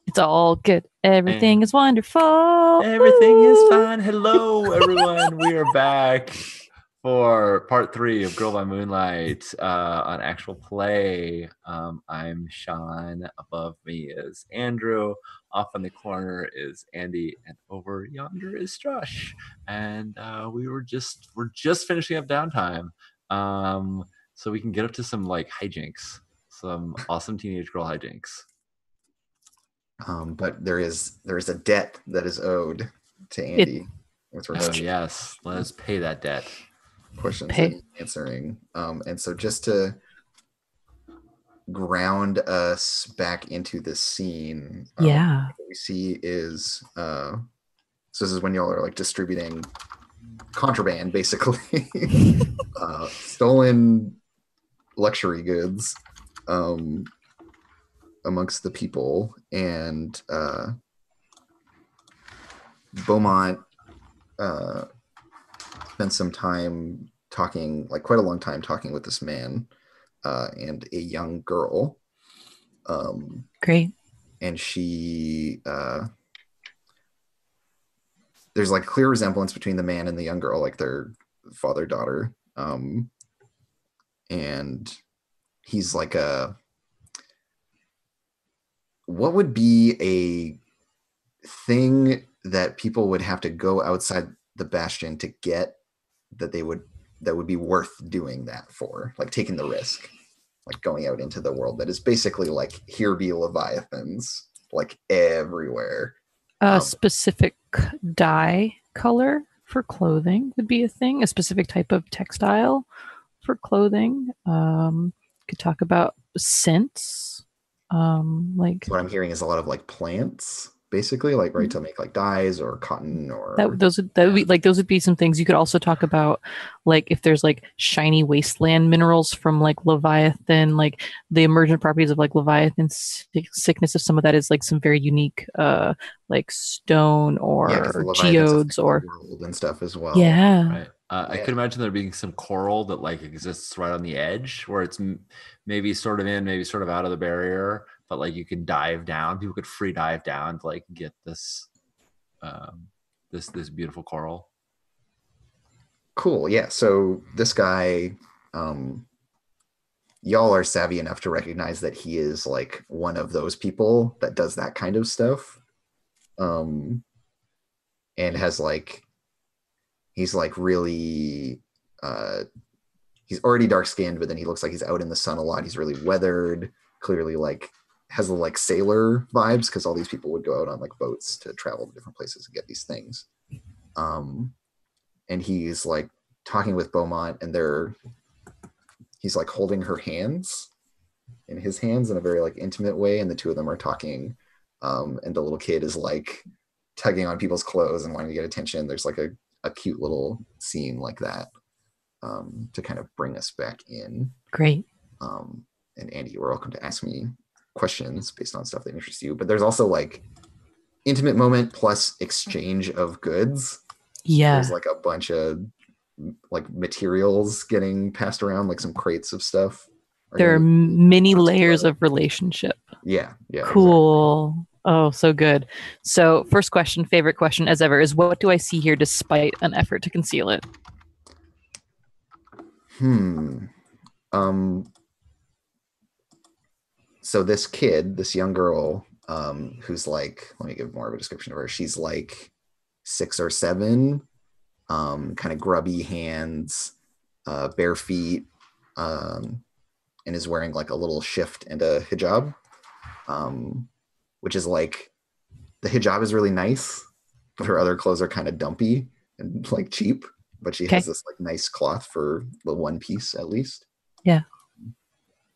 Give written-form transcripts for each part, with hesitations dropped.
It's all good. Everything And is wonderful. everything is Woo! fine. Hello, everyone. We are back for part three of Girl by Moonlight on actual play. I'm Sean. Above me is Andrew. Off in the corner is Andy, and over yonder is Josh. And we're just finishing up downtime, so we can get up to some like hijinks, some awesome teenage girl hijinks. But there is a debt that is owed to It Andy with Oh regards to yes, let us pay that debt. questions that pay. he's answering. And so just to ground us back into the scene, Yeah. what we see is so this is when y'all are like distributing contraband, basically, stolen luxury goods amongst the people, and Beaumont spent some time talking, like quite a long time talking with this man and a young girl. Great. And she, there's like clear resemblance between the man and the young girl, like their father-daughter. And he's like what would be a thing that people would have to go outside the bastion to get that would be worth doing that for, like taking the risk, like going out into the world that is basically like, here be leviathans like everywhere. A specific dye color for clothing would be a thing. A specific type of textile for clothing. Could talk about scents. Like What I'm hearing is a lot of like plants, basically, like right to make like dyes or cotton or those would be some things you could also talk about, like if there's like shiny wasteland minerals from like Leviathan, like the emergent properties of like Leviathan sickness. If some of that is like some very unique like stone yeah, because the or leviathans affect geodes the or world and stuff as well. yeah. Right. I could imagine there being some coral that like exists right on the edge where it's maybe sort of in, maybe sort of out of the barrier, but like you could dive down. People could free dive down to like get this beautiful coral. Cool. Yeah. So this guy, y'all are savvy enough to recognize that he is like one of those people that does that kind of stuff. And has like, he's like really, he's already dark skinned, but then he looks like he's out in the sun a lot. He's really weathered, clearly like has the like sailor vibes, because all these people would go out on like boats to travel to different places and get these things. And he's like talking with Beaumont, and he's like holding her hands in his hands in a very like intimate way, and the two of them are talking. And the little kid is like tugging on people's clothes and wanting to get attention. There's like a cute little scene like that, to kind of bring us back in. Great. And Andy, you're welcome to ask me questions based on stuff that interests you. But there's also like intimate moment plus exchange of goods. Yeah. There's like a bunch of like materials getting passed around, like some crates of stuff. There are many layers of relationship. Yeah. Cool. Exactly. Oh, so good. So first question, favorite question as ever, is what do I see here despite an effort to conceal it? So this kid, this young girl, who's like, let me give more of a description of her. She's like 6 or 7, kind of grubby hands, bare feet, and is wearing like a little shift and a hijab, which is like, the hijab is really nice, but her other clothes are kind of dumpy and like cheap. But she has this like nice cloth for the one piece at least. Yeah.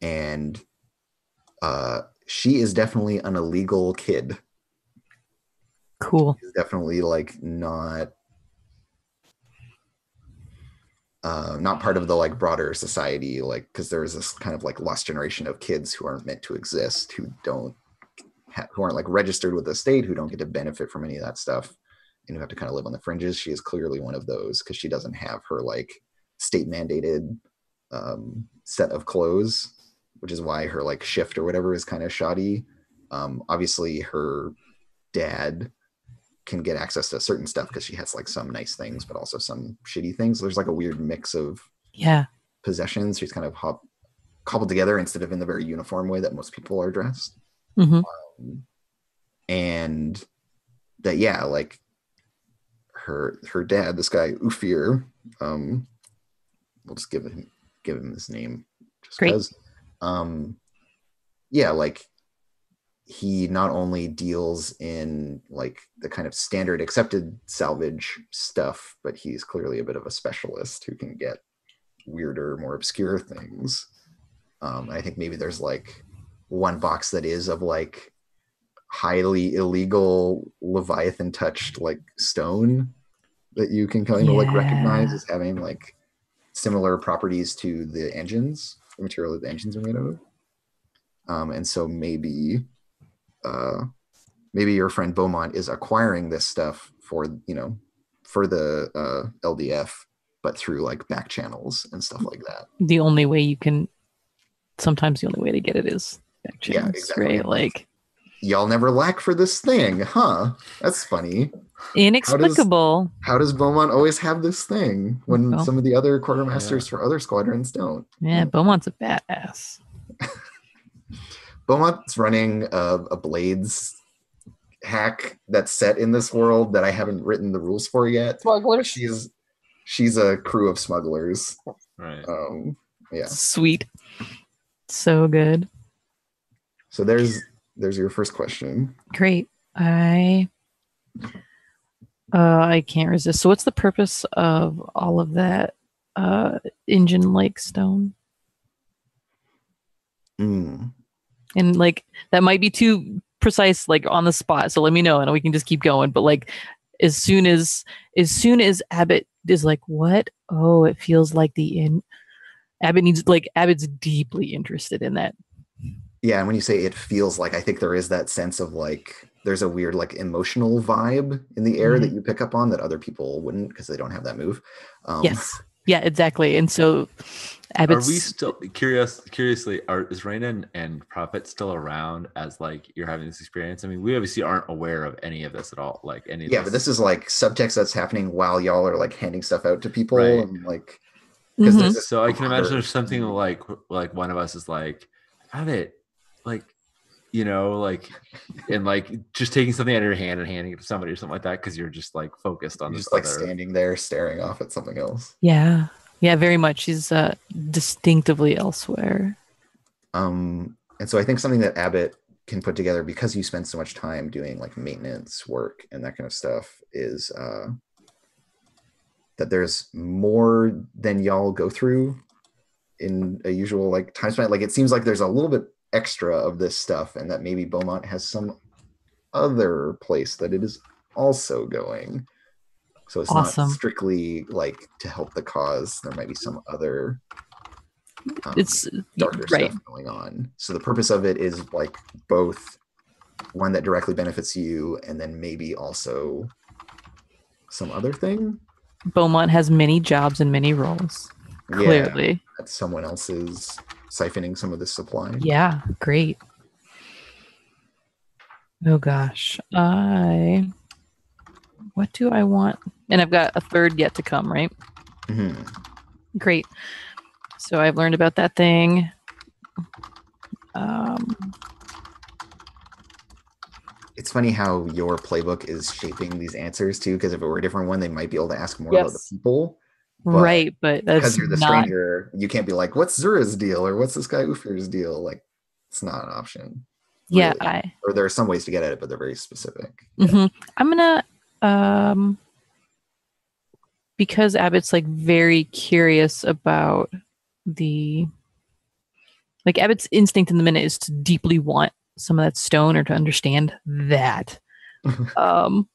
And she is definitely an illegal kid. Cool. She's definitely like not part of the like broader society, like, because there's this kind of like lost generation of kids who aren't meant to exist, who aren't like registered with the state, who don't get to benefit from any of that stuff, and who have to kind of live on the fringes. She is clearly one of those, because she doesn't have her like state mandated set of clothes, which is why her like shift or whatever is kind of shoddy. Obviously, her dad can get access to certain stuff because she has like some nice things, but also some shitty things. There's like a weird mix of possessions. She's kind of cobbled together instead of in the very uniform way that most people are dressed. And that, yeah, like her dad, this guy Ufir, we'll just give him his name just because. Yeah, like he not only deals in like the kind of standard accepted salvage stuff, but he's clearly a bit of a specialist who can get weirder, more obscure things. I think maybe there's like one box that is of like highly illegal Leviathan touched like stone that you can kind of like recognize as having like similar properties to the engines, the material that the engines are made out of. And so maybe your friend Beaumont is acquiring this stuff for the LDF, but through like back channels and stuff like that. Sometimes the only way to get it is back channels. Yeah, exactly. Right? Like, y'all never lack for this thing, huh? That's funny. Inexplicable. How does Beaumont always have this thing when some of the other quartermasters for other squadrons don't? Yeah, Beaumont's a badass. Beaumont's running a Blades hack that's set in this world that I haven't written the rules for yet. Smugglers. She's a crew of smugglers. Right. Yeah. Sweet. So good. So there's your first question. Great. I can't resist. So what's the purpose of all of that engine like stone? And like that might be too precise, like on the spot. So let me know and we can just keep going. But like as soon as Abbott is like, what? Oh, it feels like Abbott's deeply interested in that. Yeah, and when you say it feels like, I think there is that sense of like there's a weird like emotional vibe in the air that you pick up on that other people wouldn't because they don't have that move. Yes. Yeah, exactly. And so Abbott's... Are we still curiously, is Raina and Prophet still around as like you're having this experience? I mean, we obviously aren't aware of any of this at all. Like any of this. But this is like subtext that's happening while y'all are like handing stuff out to people and like so I can imagine there's something like one of us is like, Abbott, like, you know, like, and like just taking something out of your hand and handing it to somebody or something like that because you're just like focused on this just like standing there staring off at something else. Yeah, very much. She's distinctively elsewhere. And so I think something that Abbott can put together, because you spend so much time doing like maintenance work and that kind of stuff, is that there's more than y'all go through in a usual like time span. Like it seems like there's a little bit extra of this stuff, and that maybe Beaumont has some other place that it is also going. So it's not strictly like to help the cause. There might be some other it's darker stuff going on. So the purpose of it is like both one that directly benefits you and then maybe also some other thing. Beaumont has many jobs and many roles. Clearly. That someone else is siphoning some of this supply. Yeah, great. Oh gosh. What do I want? And I've got a third yet to come, right? Mm-hmm. Great. So I've learned about that thing. It's funny how your playbook is shaping these answers too, because if it were a different one, they might be able to ask more about the people. But that's because you're the stranger, you can't be like, what's Zura's deal or what's this guy Ufir's deal? Like, it's not an option. Really. Yeah, or there are some ways to get at it, but they're very specific. Mm-hmm. I'm gonna because Abbott's like very curious about Abbott's instinct in the minute is to deeply want some of that stone or to understand that. Because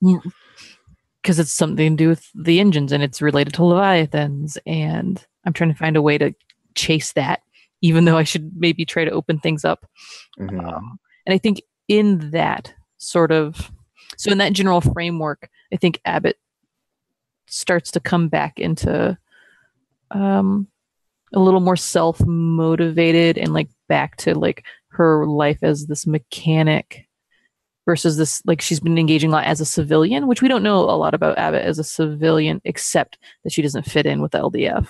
it's something to do with the engines and it's related to Leviathans, and I'm trying to find a way to chase that, even though I should maybe try to open things up. Mm-hmm. And I think in that in that general framework, I think Abbott starts to come back into a little more self-motivated and like back to like her life as this mechanic versus this, like she's been engaging a lot as a civilian, which we don't know a lot about Abbott as a civilian, except that she doesn't fit in with the LDF.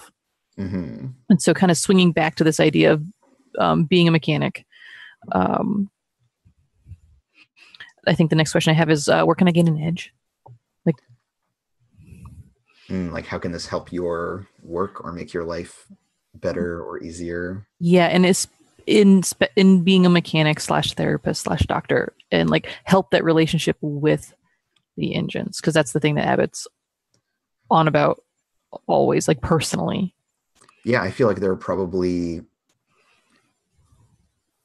Mm-hmm. And so kind of swinging back to this idea of being a mechanic. I think the next question I have is, where can I gain an edge? Like, how can this help your work or make your life better or easier? Yeah, and it's in being a mechanic / therapist / doctor, and like help that relationship with the engines, because that's the thing that Abbott's on about always, like personally. Yeah, I feel like there are probably,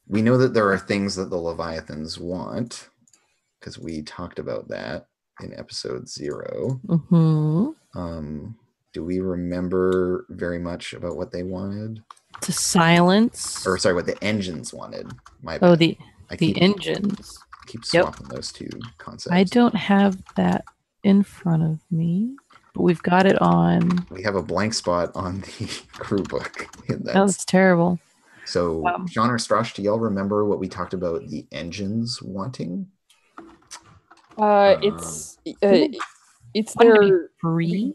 we know that there are things that the Leviathans want, because we talked about that in episode 0. Do we remember very much about what they wanted? To silence, or sorry, what the engines wanted? My bad. the engines. Keep swapping those two concepts. I don't have that in front of me, but we've got it on. We have a blank spot on the crew book. That's terrible. So, Sean or Strash, do y'all remember what we talked about the engines wanting? It's their free.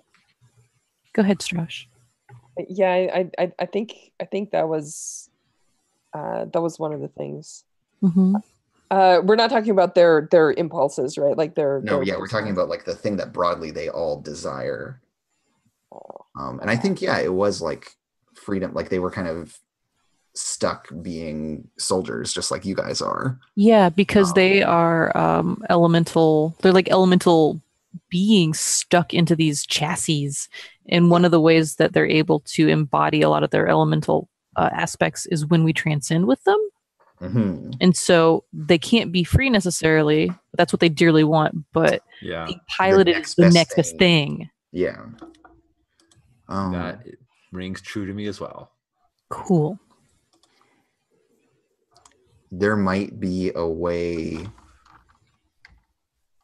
Go ahead, Strash. Yeah, I think that was one of the things. Mm-hmm. We're not talking about their impulses, right? Like their we're talking about like the thing that broadly they all desire. And I think it was like freedom, like they were kind of stuck being soldiers just like you guys are. Yeah, because they are elemental. They're like elemental beings stuck into these chassis, and one of the ways that they're able to embody a lot of their elemental aspects is when we transcend with them. Mm-hmm. And so they can't be free necessarily, but that's what they dearly want. But being piloted is the next best thing. Yeah. That rings true to me as well. Cool. There might be a way,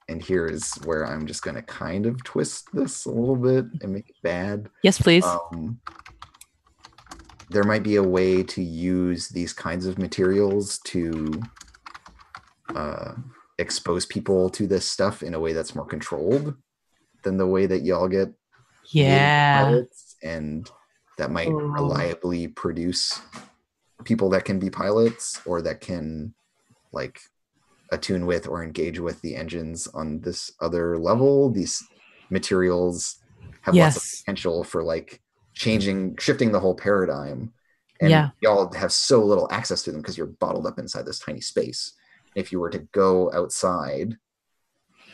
and here is where I'm just going to kind of twist this a little bit and make it bad. Yes, please. There might be a way to use these kinds of materials to expose people to this stuff in a way that's more controlled than the way that y'all get pilots, and that might reliably produce people that can be pilots or that can like attune with or engage with the engines on this other level. These materials have lots of potential for like shifting the whole paradigm, and y'all have so little access to them because you're bottled up inside this tiny space. If you were to go outside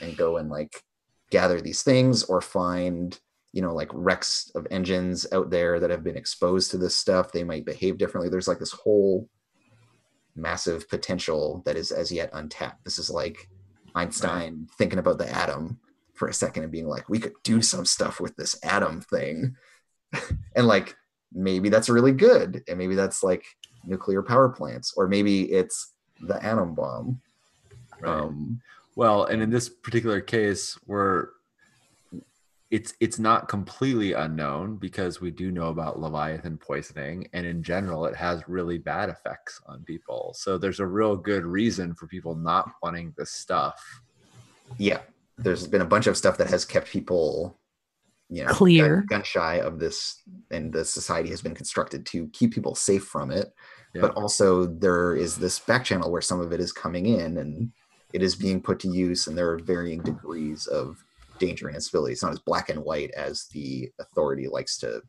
and go and like gather these things or find like wrecks of engines out there that have been exposed to this stuff, they might behave differently. There's like this whole massive potential that is as yet untapped. This is like Einstein thinking about the atom for a second and being like, we could do some stuff with this atom thing. And like, maybe that's really good. And maybe that's like nuclear power plants, or maybe it's the atom bomb. Right. Well, and in this particular case, it's not completely unknown because we do know about Leviathan poisoning, and in general, it has really bad effects on people. So there's a real good reason for people not wanting this stuff. Yeah, there's been a bunch of stuff that has kept people, clear, gun shy of this, and the society has been constructed to keep people safe from it. Yeah. But also there is this back channel where some of it is coming in and it is being put to use, and there are varying degrees of danger and instability. It's not as black and white as the authority likes to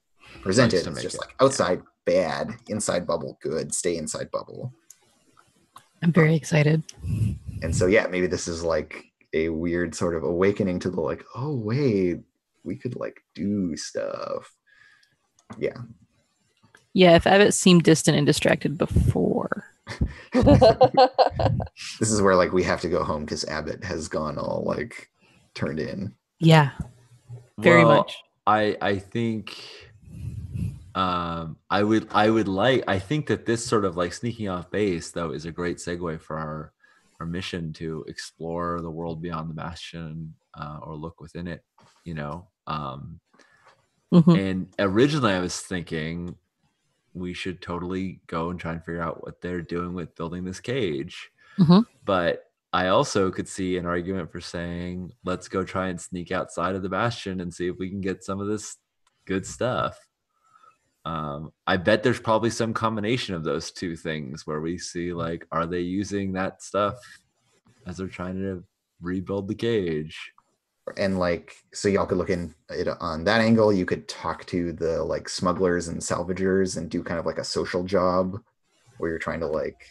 present it. It's just like outside bad, inside bubble good, stay inside bubble. I'm very excited. And so maybe this is like a weird sort of awakening to the like, oh wait, we could like do stuff. Yeah, if Abbott seemed distant and distracted before. This is where like we have to go home because Abbott has gone all like turned in. Yeah, very much. I think I think that this sort of like sneaking off base though is a great segue for our mission to explore the world beyond the bastion, or look within it, And originally I was thinking we should totally go and try and figure out what they're doing with building this cage. But I also could see an argument for saying, let's go try and sneak outside of the bastion and see if we can get some of this good stuff. I bet there's probably some combination of those two things where we see, like, are they using that stuff as they're trying to rebuild the cage? And like, so y'all could look in it on that angle. You could talk to the like smugglers and salvagers and do kind of like a social job where you're trying to like,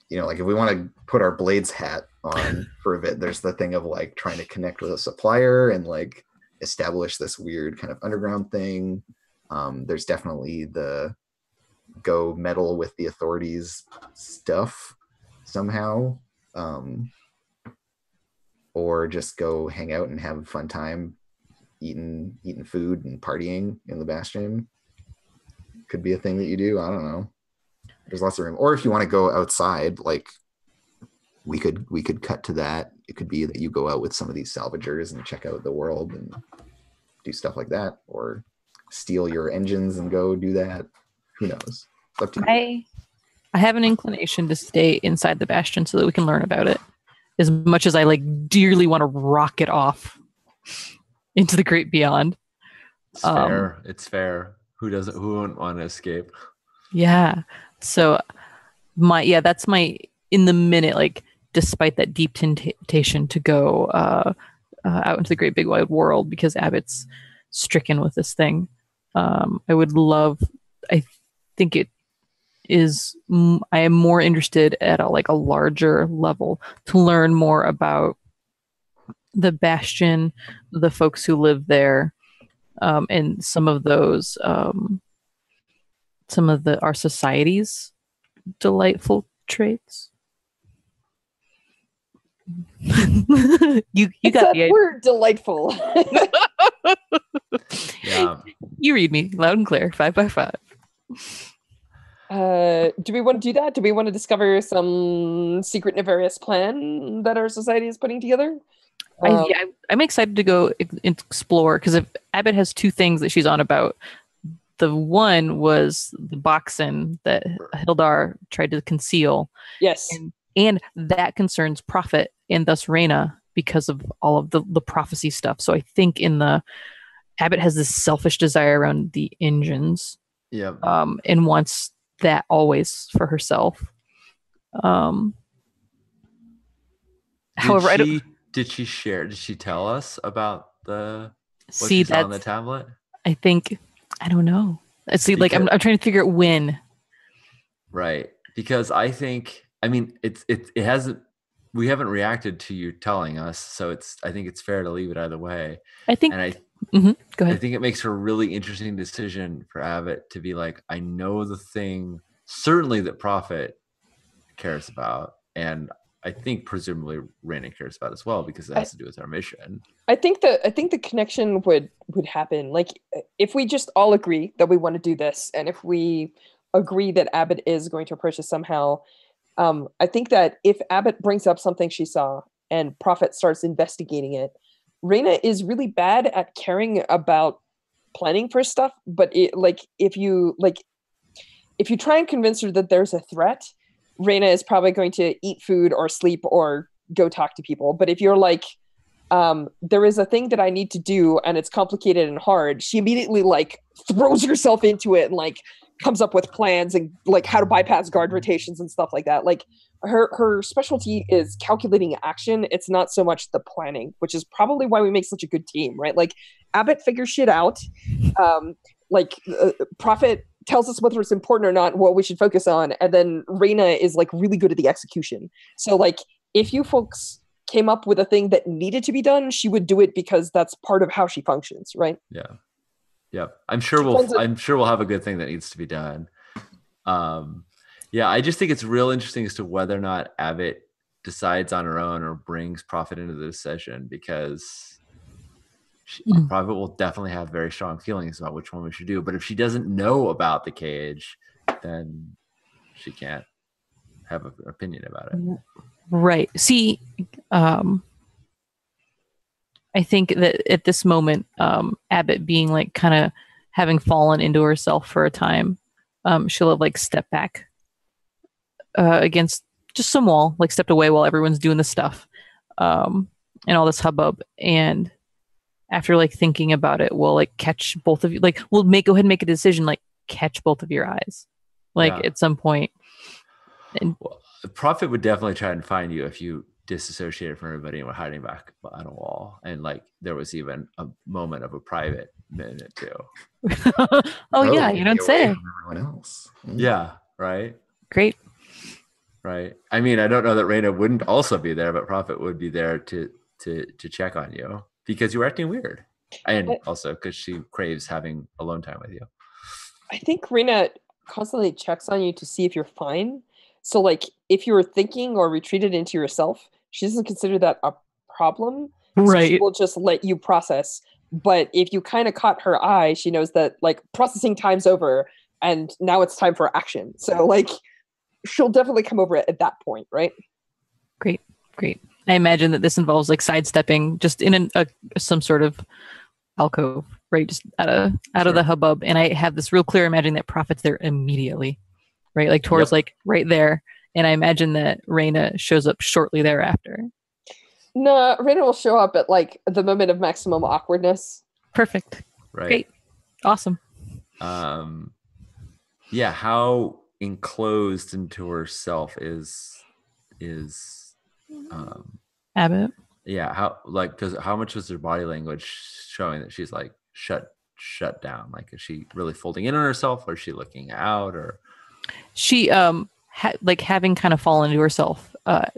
like if we want to put our Blades hat on for a bit, there's the thing of like trying to connect with a supplier and like establish this weird kind of underground thing. There's definitely the go meddle with the authorities stuff somehow. Or just go hang out and have a fun time eating food and partying in the bastion. Could be a thing that you do. I don't know. There's lots of room. Or if you want to go outside, like we could cut to that. It could be that you go out with some of these salvagers and check out the world and do stuff like that, or steal your engines and go do that. Who knows? It's up to you. I have an inclination to stay inside the bastion so that we can learn about it. As much as I like dearly want to rocket off into the great beyond. It's fair. It's fair. Who wouldn't want to escape? Yeah. So that's my in the minute, like despite that deep temptation to go out into the great big wide world because Abbott's stricken with this thing. I think it is, I am more interested at a larger level to learn more about the bastion, the folks who live there, and some of our society's delightful traits. you got the word delightful. Yeah. You read me loud and clear, 5 by 5. Do we want to do that? Do we want to discover some secret nefarious plan that our society is putting together? I'm excited to go explore, because if Abbott has 2 things that she's on about, the one was the boxin that Hildar tried to conceal. Yes. And that concerns Prophet and thus Reyna because of all of the prophecy stuff. So I think Abbott has this selfish desire around the engines. Yeah. And wants that always for herself. However, did she tell us about what she she saw on the tablet? I don't know. See, I'm trying to figure out when. Right. Because I mean, it hasn't, we haven't reacted to you telling us, so I think it's fair to leave it either way. I think, go ahead. I think it makes for a really interesting decision for Abbott to be like, I know the thing certainly that Prophet cares about, and I think presumably Reyna cares about as well, because it has to do with our mission. I think the connection would happen, like if we just all agree that we want to do this, and if we agree that Abbott is going to approach us somehow. I think that if Abbott brings up something she saw and Prophet starts investigating it, Reyna is really bad at caring about planning for stuff. But if you try and convince her that there's a threat, Reyna is probably going to eat food or sleep or go talk to people. But if you're like, there is a thing that I need to do and it's complicated and hard, she immediately throws herself into it and comes up with plans and how to bypass guard rotations and stuff like that. Her specialty is calculating action. It's not so much the planning, which is probably why we make such a good team, right? Abbott figures shit out. Prophet tells us whether it's important or not, what we should focus on. And then Reyna is really good at the execution. So if you folks came up with a thing that needed to be done, she would do it because that's part of how she functions, right? Yeah. Yeah, I'm sure we'll have a good thing that needs to be done. I just think it's real interesting as to whether or not Abbott decides on her own or brings Prophet into the decision, because Prophet will definitely have very strong feelings about which one we should do. But if she doesn't know about the cage, then she can't have an opinion about it. Right. See, I think that at this moment, Abbott being kind of having fallen into herself for a time, she'll have stepped back against just some wall, like stepped away while everyone's doing this stuff, and all this hubbub. And after like thinking about it, we'll like catch both of you. Like we'll go ahead and make a decision. Like catch both of your eyes, like Yeah. at some point. And Well, the Prophet would definitely try and find you if you disassociated from everybody and were hiding back behind a wall. And like there was even a moment of a private minute too. oh yeah, maybe you don't away say. from everyone else. Yeah, right. Great. Right. I mean, I don't know that Raina wouldn't also be there, but Prophet would be there to check on you because you were acting weird, and also because she craves having alone time with you. I think Rena constantly checks on you to see if you're fine. So, like, if you were thinking or retreated into yourself, she doesn't consider that a problem. So she Right. will just let you process. But if you kind of caught her eye, she knows that, like, processing time's over and now it's time for action. So, like, she'll definitely come over at that point, right? Great. I imagine that this involves like sidestepping just in some sort of alcove, right? Just out of the hubbub. And I have this real clear imagining that Prophet's there immediately, right? Like Tor's like right there. And I imagine that Raina shows up shortly thereafter. No, Raina will show up at like the moment of maximum awkwardness. Perfect. Right. Great. Awesome. Yeah. How enclosed into herself is Abbott. yeah. How much was her body language showing that she's like shut down? Like, is she really folding in on herself, or is she looking out, or she like having kind of fallen into herself,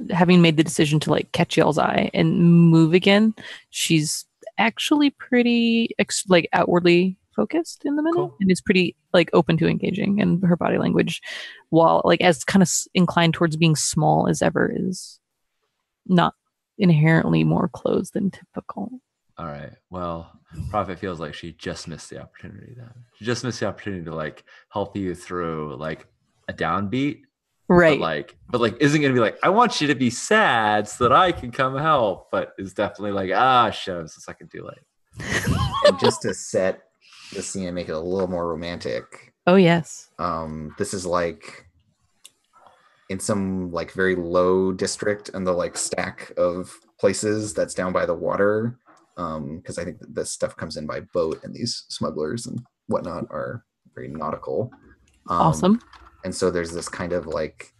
having made the decision to like catch y'all's eye and move again, she's actually pretty like outwardly focused in the minute. Cool. And is pretty like open to engaging, and her body language, while like as kind of inclined towards being small as ever, is not inherently more closed than typical. All right. Well, Prophet feels like she just missed the opportunity then. She just missed the opportunity to like help you through like a downbeat. Right. But like isn't gonna be like, I want you to be sad so that I can come help, but is definitely like, shit, it's a second too late. And just to set the scene and make it a little more romantic. Oh yes. This is like in some like very low district in the like stack of places that's down by the water. Because I think that this stuff comes in by boat, and these smugglers and whatnot are very nautical. Awesome. And so there's this kind of like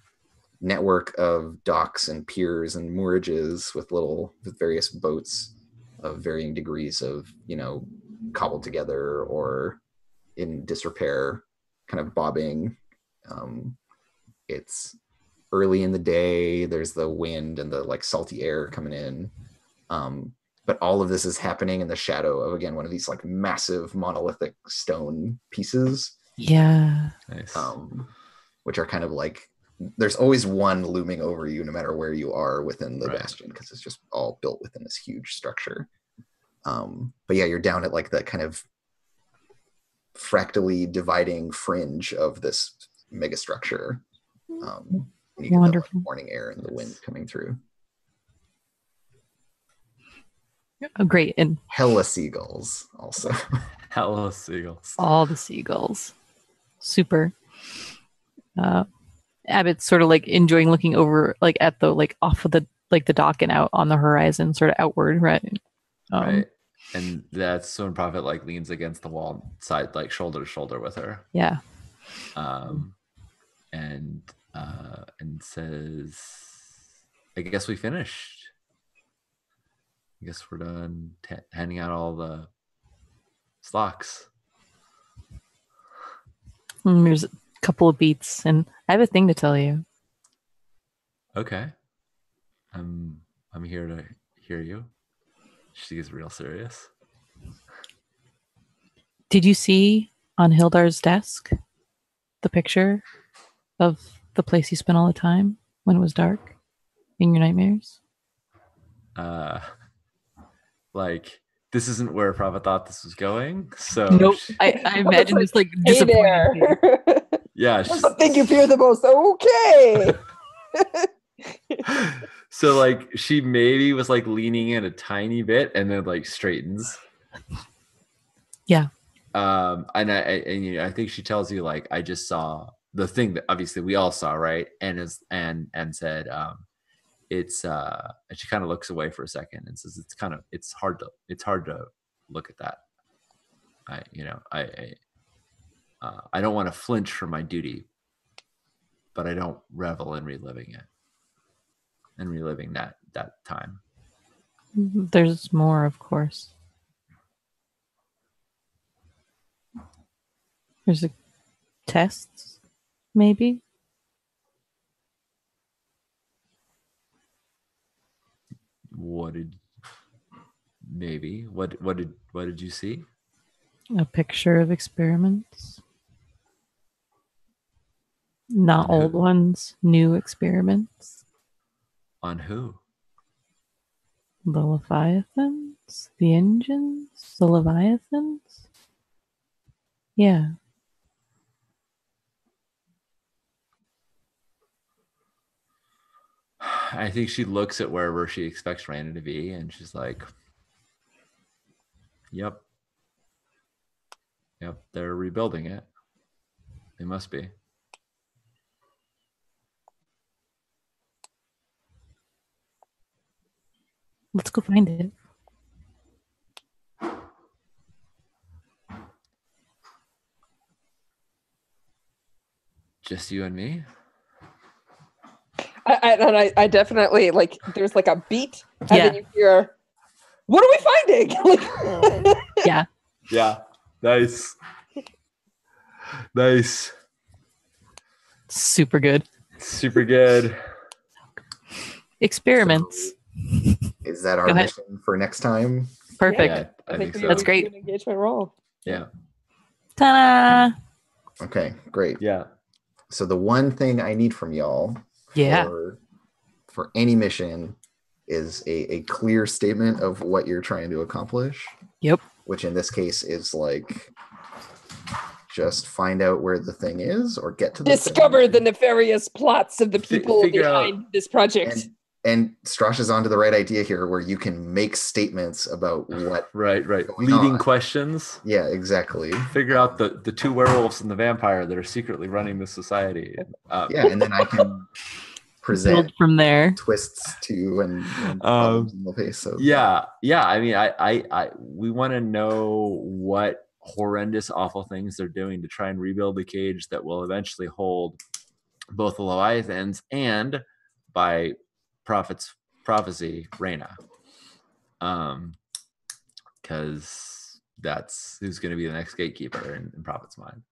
network of docks and piers and moorages with various boats of varying degrees of, cobbled together or in disrepair, kind of bobbing. It's early in the day. There's the wind and the like salty air coming in. But all of this is happening in the shadow of, again, one of these like massive monolithic stone pieces. Yeah. Nice. Which are kind of like, there's always one looming over you no matter where you are within the bastion, because it's just all built within this huge structure. But yeah, you're down at like that kind of fractally dividing fringe of this mega structure. And you get the like, morning air and the wind coming through. Oh, great. And hella seagulls also. Hella seagulls. All the seagulls. Super. Abbott's sort of like enjoying looking over like at the like off of the like the dock and out on the horizon, sort of outward, right? Right. And that's when Prophet like leans against the wall side, like shoulder to shoulder with her. Yeah. And says, I guess we finished. I guess we're done handing out all the stocks. There's a couple of beats, and I have a thing to tell you. Okay. I'm here to hear you. She gets real serious. Did you see on Hildar's desk the picture of the place you spent all the time when it was dark in your nightmares? Like, this isn't where Prophet thought this was going. So nope. I imagine this like disappointing. Yeah. What's the thing you fear the most? Okay. So like she maybe was like leaning in a tiny bit and then like straightens. Yeah. And I think she tells you like, I just saw the thing that obviously we all saw, right? And said, it's and she kind of looks away for a second and says, it's hard to look at that. I don't want to flinch from my duty, but I don't revel in reliving it and reliving that time. There's more, of course. There's a test, maybe. What did you see? A picture of experiments. Not On who? old ones, new experiments. On who? The Leviathans? The engines? The Leviathans? Yeah. I think she looks at wherever she expects Raina to be, and she's like, Yep, they're rebuilding it. They must be. Let's go find it. Just you and me? I definitely, like, there's like a beat, and Yeah. then you hear, what are we finding? Like, Yeah. Yeah. Nice. Super good. Super good. Experiments. Is that our Go ahead. mission for next time? Perfect. Yeah, I think so. That's great. An engagement roll. Yeah. Ta-da! Okay, great. Yeah. So the one thing I need from y'all Yeah. for any mission is a clear statement of what you're trying to accomplish. Yep. Which in this case is like just find out where the thing is or get to the Discover thing. the nefarious plots of the people figure out- behind this project. And Strash is onto the right idea here where you can make statements about what Right. going Leading on. questions. Yeah, exactly. Figure out the two werewolves and the vampire that are secretly running this society. Yeah, and then I can present Build from there. twists to and problems in the face of Yeah. I mean, I we want to know what horrendous, awful things they're doing to try and rebuild the cage that will eventually hold both the Leviathans and, by prophecy, Raina. Because that's who's going to be the next gatekeeper in Prophet's mind.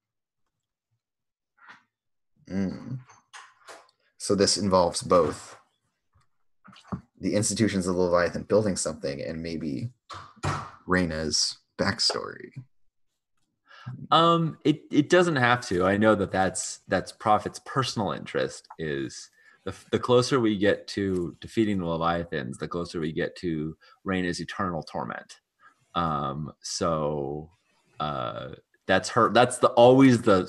So this involves both the institutions of the Leviathan building something and maybe Raina's backstory. It doesn't have to. I know that's Prophet's personal interest is the closer we get to defeating the Leviathans, the closer we get to Raina's eternal torment. So that's her. That's always the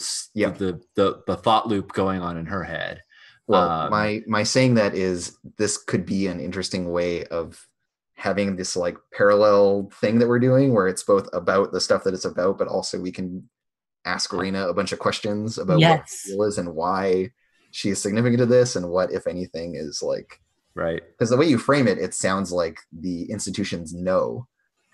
thought loop going on in her head. Well, my saying that is this could be an interesting way of having this like parallel thing that we're doing where it's both about the stuff that it's about, but also we can ask Raina a bunch of questions about what the deal is and why she is significant to this and what, if anything, is like, right. Because the way you frame it, it sounds like the institutions know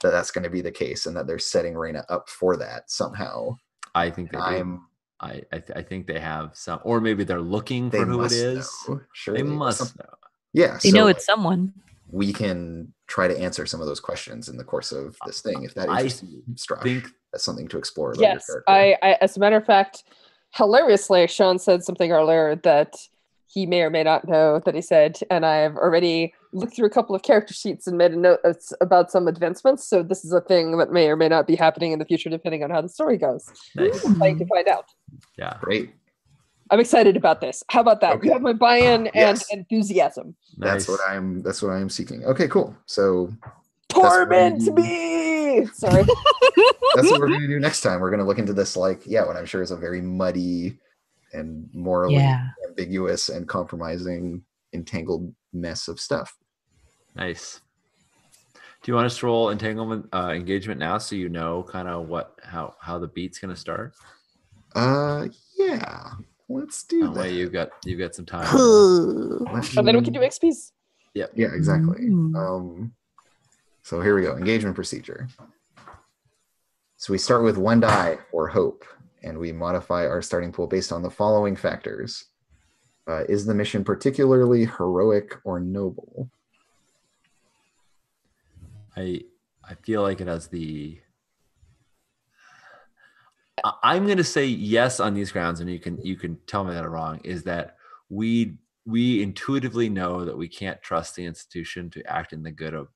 that that's going to be the case and that they're setting Raina up for that somehow. I think they do. I think they have some, or maybe they're looking for who it is. Surely. They must know. Yeah, they know it's someone. We can try to answer some of those questions in the course of this thing. If that interests you, Strash, that's something to explore. About yes, your character. I, as a matter of fact, hilariously, Sean said something earlier that he may or may not know that he said, and I've already looked through a couple of character sheets and made a note about some advancements. So this is a thing that may or may not be happening in the future, depending on how the story goes. Nice. I'm excited to find out. Yeah, great. I'm excited about this. How about that? Okay. You have my buy-in and enthusiasm. Nice. That's what I'm seeking. Okay, cool. So torment me. Sorry. That's what we're going to do next time. We're going to look into this, like, what I'm sure is a very muddy and morally ambiguous and compromising, entangled mess of stuff. Nice. Do you want us to roll entanglement engagement now, so you know kind of how the beat's going to start? Yeah. Let's do That that. way you've got some time. And then we can do XPs. Yeah, exactly. Mm. So here we go. Engagement procedure. So we start with 1 die for hope, and we modify our starting pool based on the following factors. Is the mission particularly heroic or noble? I feel like it has the. I'm going to say yes on these grounds, and you can tell me that I'm wrong. Is that we intuitively know that we can't trust the institution to act in the good of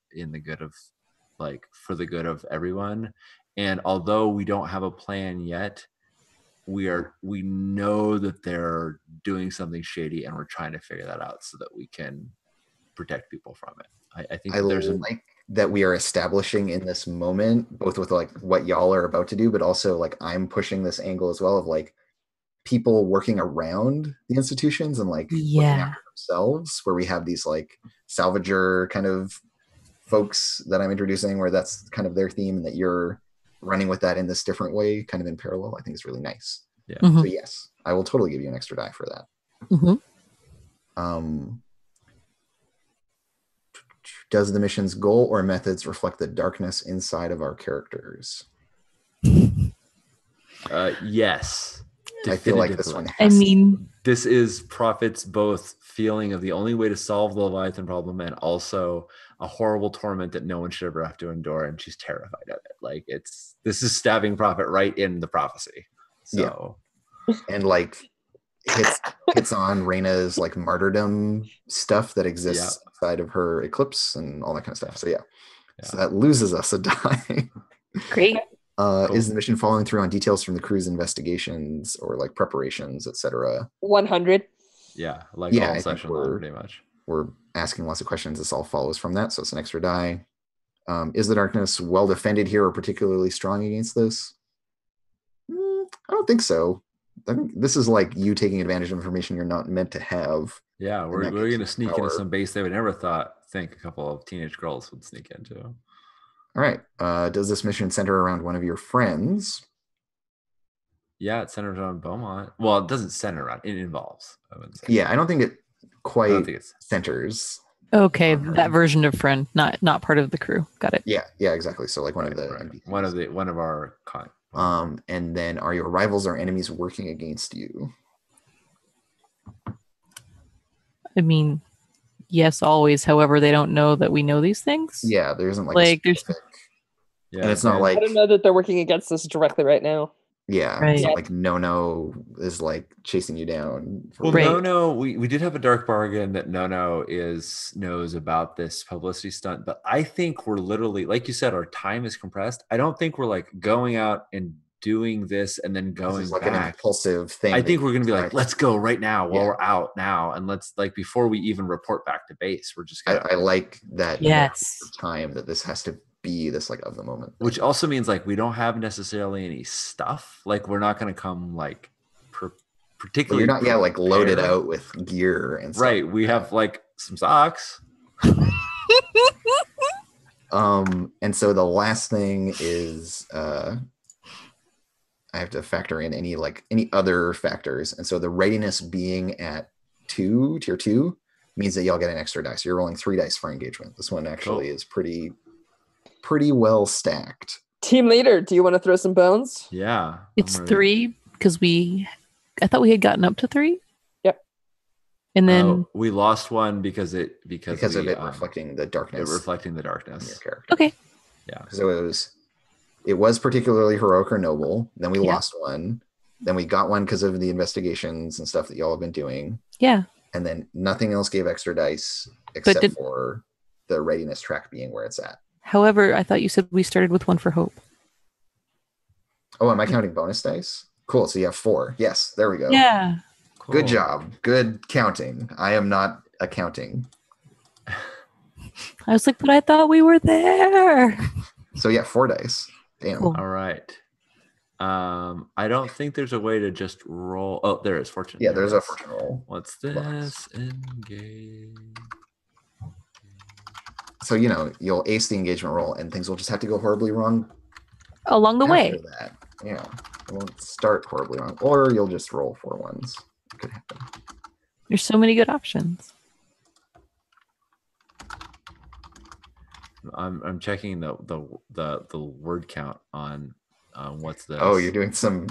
like for the good of everyone, and although we don't have a plan yet, we know that they're doing something shady, and we're trying to figure that out so that we can protect people from it. I think there's like that we are establishing in this moment, both with like what y'all are about to do, but also like I'm pushing this angle as well of like people working around the institutions and like looking after themselves, where we have these like salvager kind of folks that I'm introducing, where that's kind of their theme, and that you're running with that in this different way, kind of in parallel. I think it's really nice. Yeah. So yes, I will totally give you an extra die for that. Does the mission's goal or methods reflect the darkness inside of our characters? Yes. I feel like this one this is Prophet's both feeling of the only way to solve the Leviathan problem, and also a horrible torment that no one should ever have to endure, and she's terrified of it. Like this is stabbing Prophet right in the prophecy. So and like hits on Reyna's like martyrdom stuff that exists inside of her eclipse and all that kind of stuff. So so that loses us a die. Great. Cool. Is the mission following through on details from the crew's investigations or like preparations, etc.? 100. Yeah, like all session long, pretty much. We're asking lots of questions. This all follows from that, so it's an extra die. Is the darkness well defended here or particularly strong against this? I don't think so. I think this is like you taking advantage of information you're not meant to have. Yeah, we're going to sneak into some base they would never think a couple of teenage girls would sneak into. All right. Does this mission center around one of your friends? Yeah, it centers around Beaumont. Well, it doesn't center around. It involves. I don't think it quite centers. Okay, that version of friend, not part of the crew. Got it. Yeah, exactly. So like one of our and then are your rivals or enemies working against you? I mean, yes, always. However, they don't know that we know these things. Yeah, there isn't like there's and it's not like I don't know that they're working against us directly right now. Yeah, right. It's not like No is like chasing you down. Well, we did have a dark bargain that No knows about this publicity stunt, but I think we're literally, like you said, our time is compressed. I don't think we're like going out and doing this and then going like back. An impulsive thing. I think we're gonna be like, let's go right now while we're out now, and let's like before we even report back to base, we're just gonna. I like that. Yes. Time that this has to be this like of the moment, which also means like we don't have necessarily any stuff. Like we're not going to come like particularly. Well, you're not like loaded out with gear and stuff. Right. We have like some socks. And so the last thing is I have to factor in any other factors, and so the readiness being at tier 2 means that y'all get an extra dice. So you're rolling 3 dice for engagement. This one actually is pretty well stacked. Team leader, do you want to throw some bones? Yeah. It's 3 because I thought we had gotten up to 3. Yep. And then we lost one because of it reflecting the darkness. reflecting the darkness. In your character. Okay. Yeah. So it was particularly heroic or noble. Then we lost one. Then we got one because of the investigations and stuff that y'all have been doing. Yeah. And then nothing else gave extra dice except for the readiness track being where it's at. However, I thought you said we started with 1 for hope. Oh, am I counting bonus dice? Cool. So you have 4. Yes, there we go. Yeah. Cool. Good job. Good counting. I am not accounting. I was like, but I thought we were there. So yeah, 4 dice. Damn. Cool. All right. I don't think there's a way to just roll. Oh, there is fortune. Yeah, there's a fortune roll. What's this? Engage. So, you'll ace the engagement roll and things will just have to go horribly wrong along the way. That. Yeah. It won't start horribly wrong. Or you'll just roll 4 ones could happen. There's so many good options. I'm checking the word count on what's this. Oh, you're doing some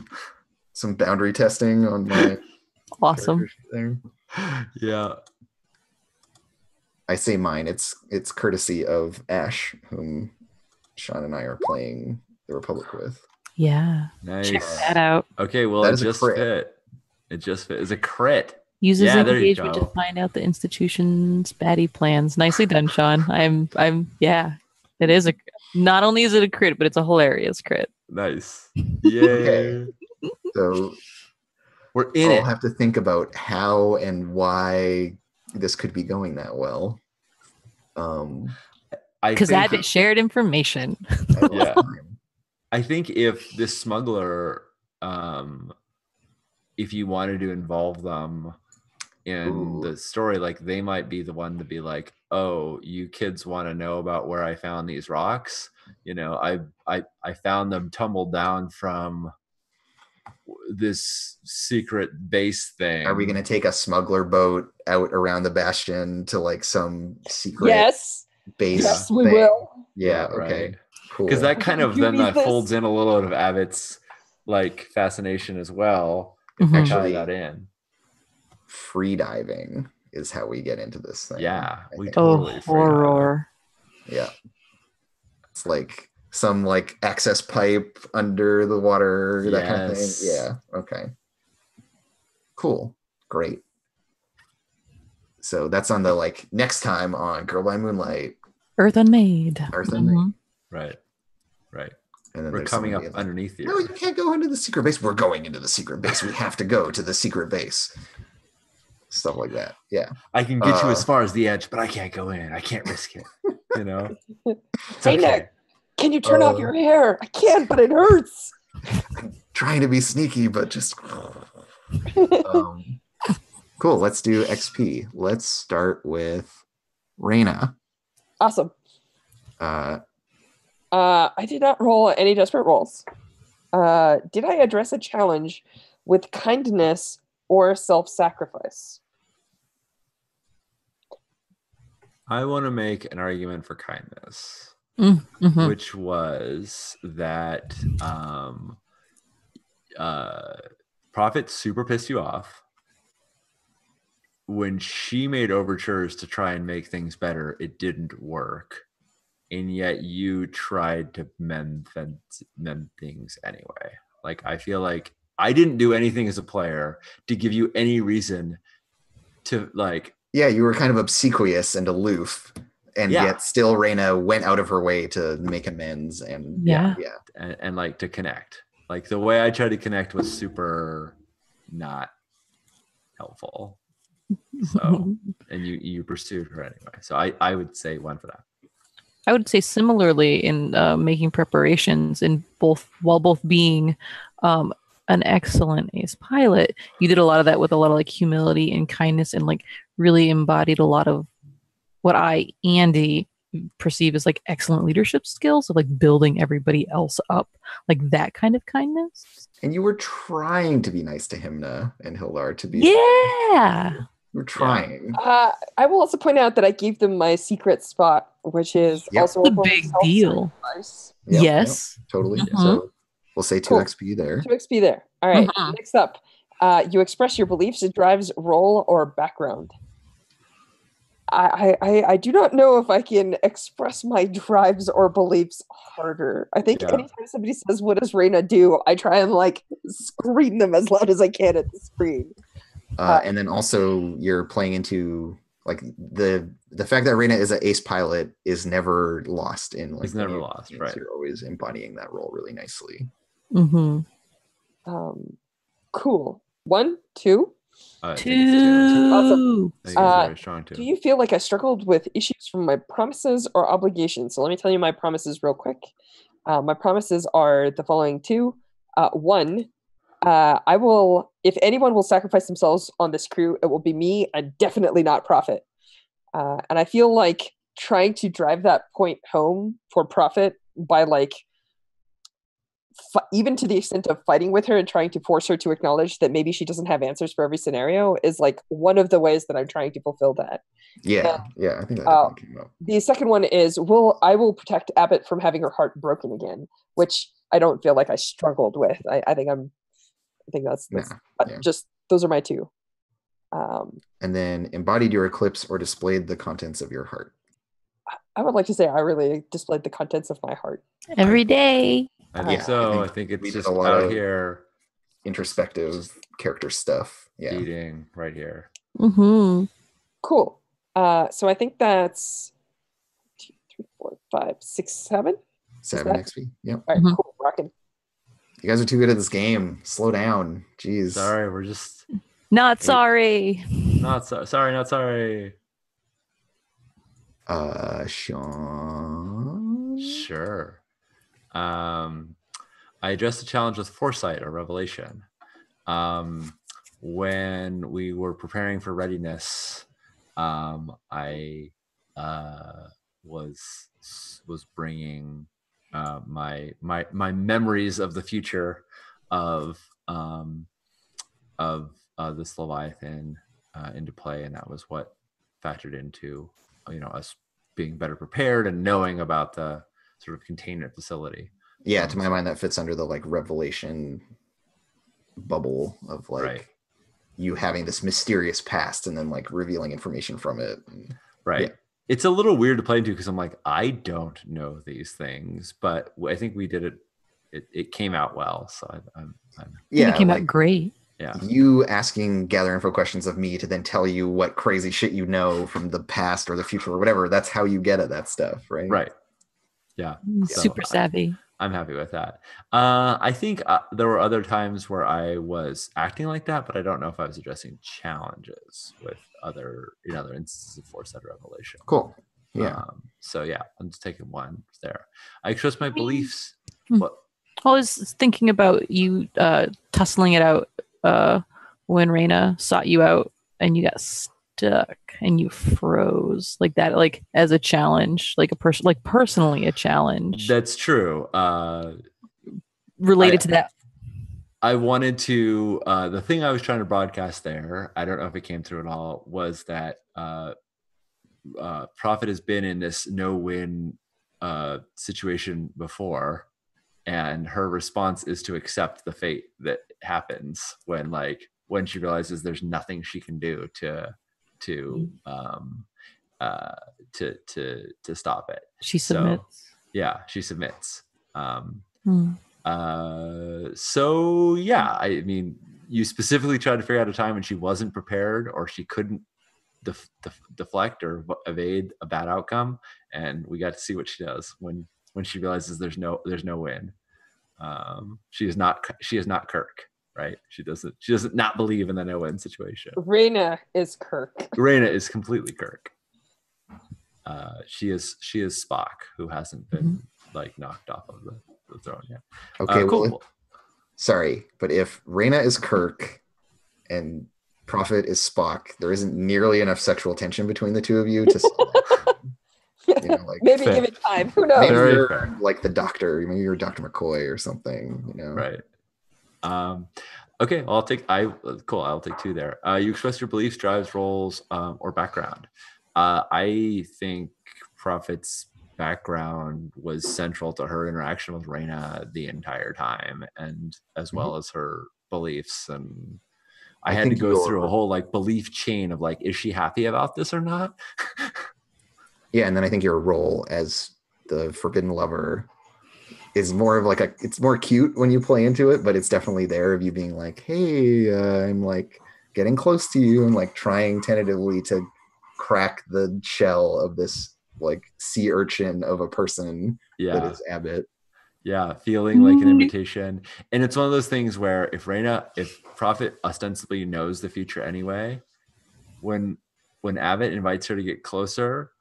boundary testing on my Awesome. there. Yeah. I say mine. It's courtesy of Ash, whom Sean and I are playing the Republic with. Yeah. Nice. Check that out. Okay, well, That it is a just crit. fit. It just fit. It's a crit. Uses Yeah, there you engagement to go. find out the institution's baddie plans. Nicely done, Sean. Yeah. It is not only is it a crit, but it's a hilarious crit. Nice. Yay. Okay. So We're in I'll it. have to think about how and why this could be going that well. Because think- Abbott shared information. Yeah. I think if this smuggler, if you wanted to involve them in the story, like they might be the one to be like, oh, you kids want to know about where I found these rocks? You know, I found them tumbled down from this secret base thing. Are we going to take a smuggler boat out around the bastion to like some secret Yes. base? Yes, we thing? will. Yeah. Okay. Right. Cool. Because that kind of You then need that this. folds in a little bit of Abbott's like fascination as well. If we tie Actually, that in. free diving is how we get into this thing. Yeah, I we think. totally Oh, free dive. horror. Yeah. It's like some like access pipe under the water, that kind of thing. Yes. Yeah. Okay. Cool. Great. So that's on the like next time on Girl by Moonlight. Earth Unmade. Earth Unmade. Right. Right. And then We're there's coming up somebody else. underneath here. No, you can't go into the secret base. We're going into the secret base. We have to go to the secret base. Stuff like that. Yeah. I can get you as far as the edge, but I can't go in. I can't risk it. You know? It's Hey, okay. Nick, can you turn off your hair? I can't, but it hurts. Trying to be sneaky, but just cool. Let's do XP. Let's start with Reyna. Awesome. Uh, I did not roll any desperate rolls. Did I address a challenge with kindness or self-sacrifice? I want to make an argument for kindness, Mm-hmm. which was that Prophet super pissed you off. When she made overtures to try and make things better, it didn't work. And yet you tried to mend things anyway. Like, I feel like I didn't do anything as a player to give you any reason to like. Yeah, you were kind of obsequious and aloof, and yet still Reyna went out of her way to make amends and and like to connect. Like the way I tried to connect was super not helpful. So, and you pursued her anyway. So I would say one for that. I would say similarly in making preparations while both being an excellent ace pilot, you did a lot of that with a lot of like humility and kindness, and like really embodied a lot of what Andy, perceive as like excellent leadership skills of like building everybody else up, like that kind of kindness. And you were trying to be nice to Himna and Hildar to be. Yeah. We're trying. I will also point out that I gave them my secret spot, which is also a big deal. Yes. Totally. Mm-hmm. So we'll say 2 XP there. 2 XP there. All right. Next up, you express your beliefs. It drives role or background. I do not know if I can express my drives or beliefs harder. I think anytime somebody says, "What does Reyna do?" I try and like scream them as loud as I can at the screen. And then also you're playing into like the fact that Reyna is an ace pilot is never lost in like. It's never lost, right? You're always embodying that role really nicely. Mm-hmm. Cool. 1, 2. 2. Awesome. Very strong too. Do you feel like I struggled with issues from my promises or obligations? So let me tell you my promises real quick. My promises are the following 2. 1, I will, if anyone will sacrifice themselves on this crew, it will be me and definitely not Prophet. And I feel like trying to drive that point home for Prophet by like even to the extent of fighting with her and trying to force her to acknowledge that maybe she doesn't have answers for every scenario is like one of the ways that I'm trying to fulfill that. Yeah, I think that definitely came up. The second one is I will protect Abbott from having her heart broken again, which I don't feel like I struggled with. I think that's just those are my two. And then embodied your eclipse or displayed the contents of your heart. I would like to say I really displayed the contents of my heart every day. I think so. I think it's just a lot out of here. Introspective character stuff. Yeah. Eating right here. Mm-hmm. Cool. So I think that's 2, 3, 4, 5, 6, 7. 7 XP. Yep. All right, cool. Rocking. You guys are too good at this game. Slow down. Jeez. Sorry, we're just not sorry. Sorry, not sorry. Sean. Sure. I addressed the challenge with foresight or revelation. When we were preparing for readiness, I was bringing my memories of the future of this Leviathan into play, and that was what factored into us being better prepared and knowing about the sort of containment facility. Yeah, to my mind, that fits under the like revelation bubble of like you having this mysterious past and then like revealing information from it. Right. Yeah. It's a little weird to play into because I'm like, I don't know these things, but I think we did it. It came out well. So it came out great. Yeah. You asking gather info questions of me to then tell you what crazy shit you know from the past or the future or whatever. That's how you get at that stuff, right? Right. Yeah. Super savvy. I'm happy with that. I think there were other times where I was acting like that, but I don't know if I was addressing challenges with other instances of foresight revelation. Cool. Yeah. So yeah, I'm just taking one there. I trust my beliefs. What? I was thinking about you tussling it out when Raina sought you out and you got stuck and you froze like that, like as a challenge, like a person, like personally a challenge. That's true. Related to that, I wanted to. The thing I was trying to broadcast there, I don't know if it came through at all, was that Prophet has been in this no-win situation before, and her response is to accept the fate that happens when she realizes there's nothing she can do to stop it. She submits. She submits. So yeah, I mean, you specifically tried to figure out a time when she wasn't prepared or she couldn't deflect or evade a bad outcome, and we got to see what she does when she realizes there's no win. She is not Kirk, right? She doesn't not believe in the no-win situation. Raina is Kirk. Raina is completely Kirk. She is Spock, who hasn't been like knocked off of the throne yet. Okay, cool. Well, sorry, but if Raina is Kirk and Prophet is Spock, there isn't nearly enough sexual tension between the two of you to solve it. Maybe give it time. Who knows? Maybe you're like the doctor. Maybe you're Dr. McCoy or something. Right. Okay. I'll take 2 there. You express your beliefs, drives, roles, or background. I think Prophet's background was central to her interaction with Raina the entire time, and as well as her beliefs. And I had to go through a whole like belief chain of like, is she happy about this or not? Yeah, and then I think your role as the forbidden lover is more of like it's more cute when you play into it, but it's definitely there of you being like, hey, I'm like getting close to you and like trying tentatively to crack the shell of this like sea urchin of a person that is Abbott. Yeah, feeling like an invitation. And it's one of those things where if Prophet ostensibly knows the future anyway, when Abbott invites her to get closer,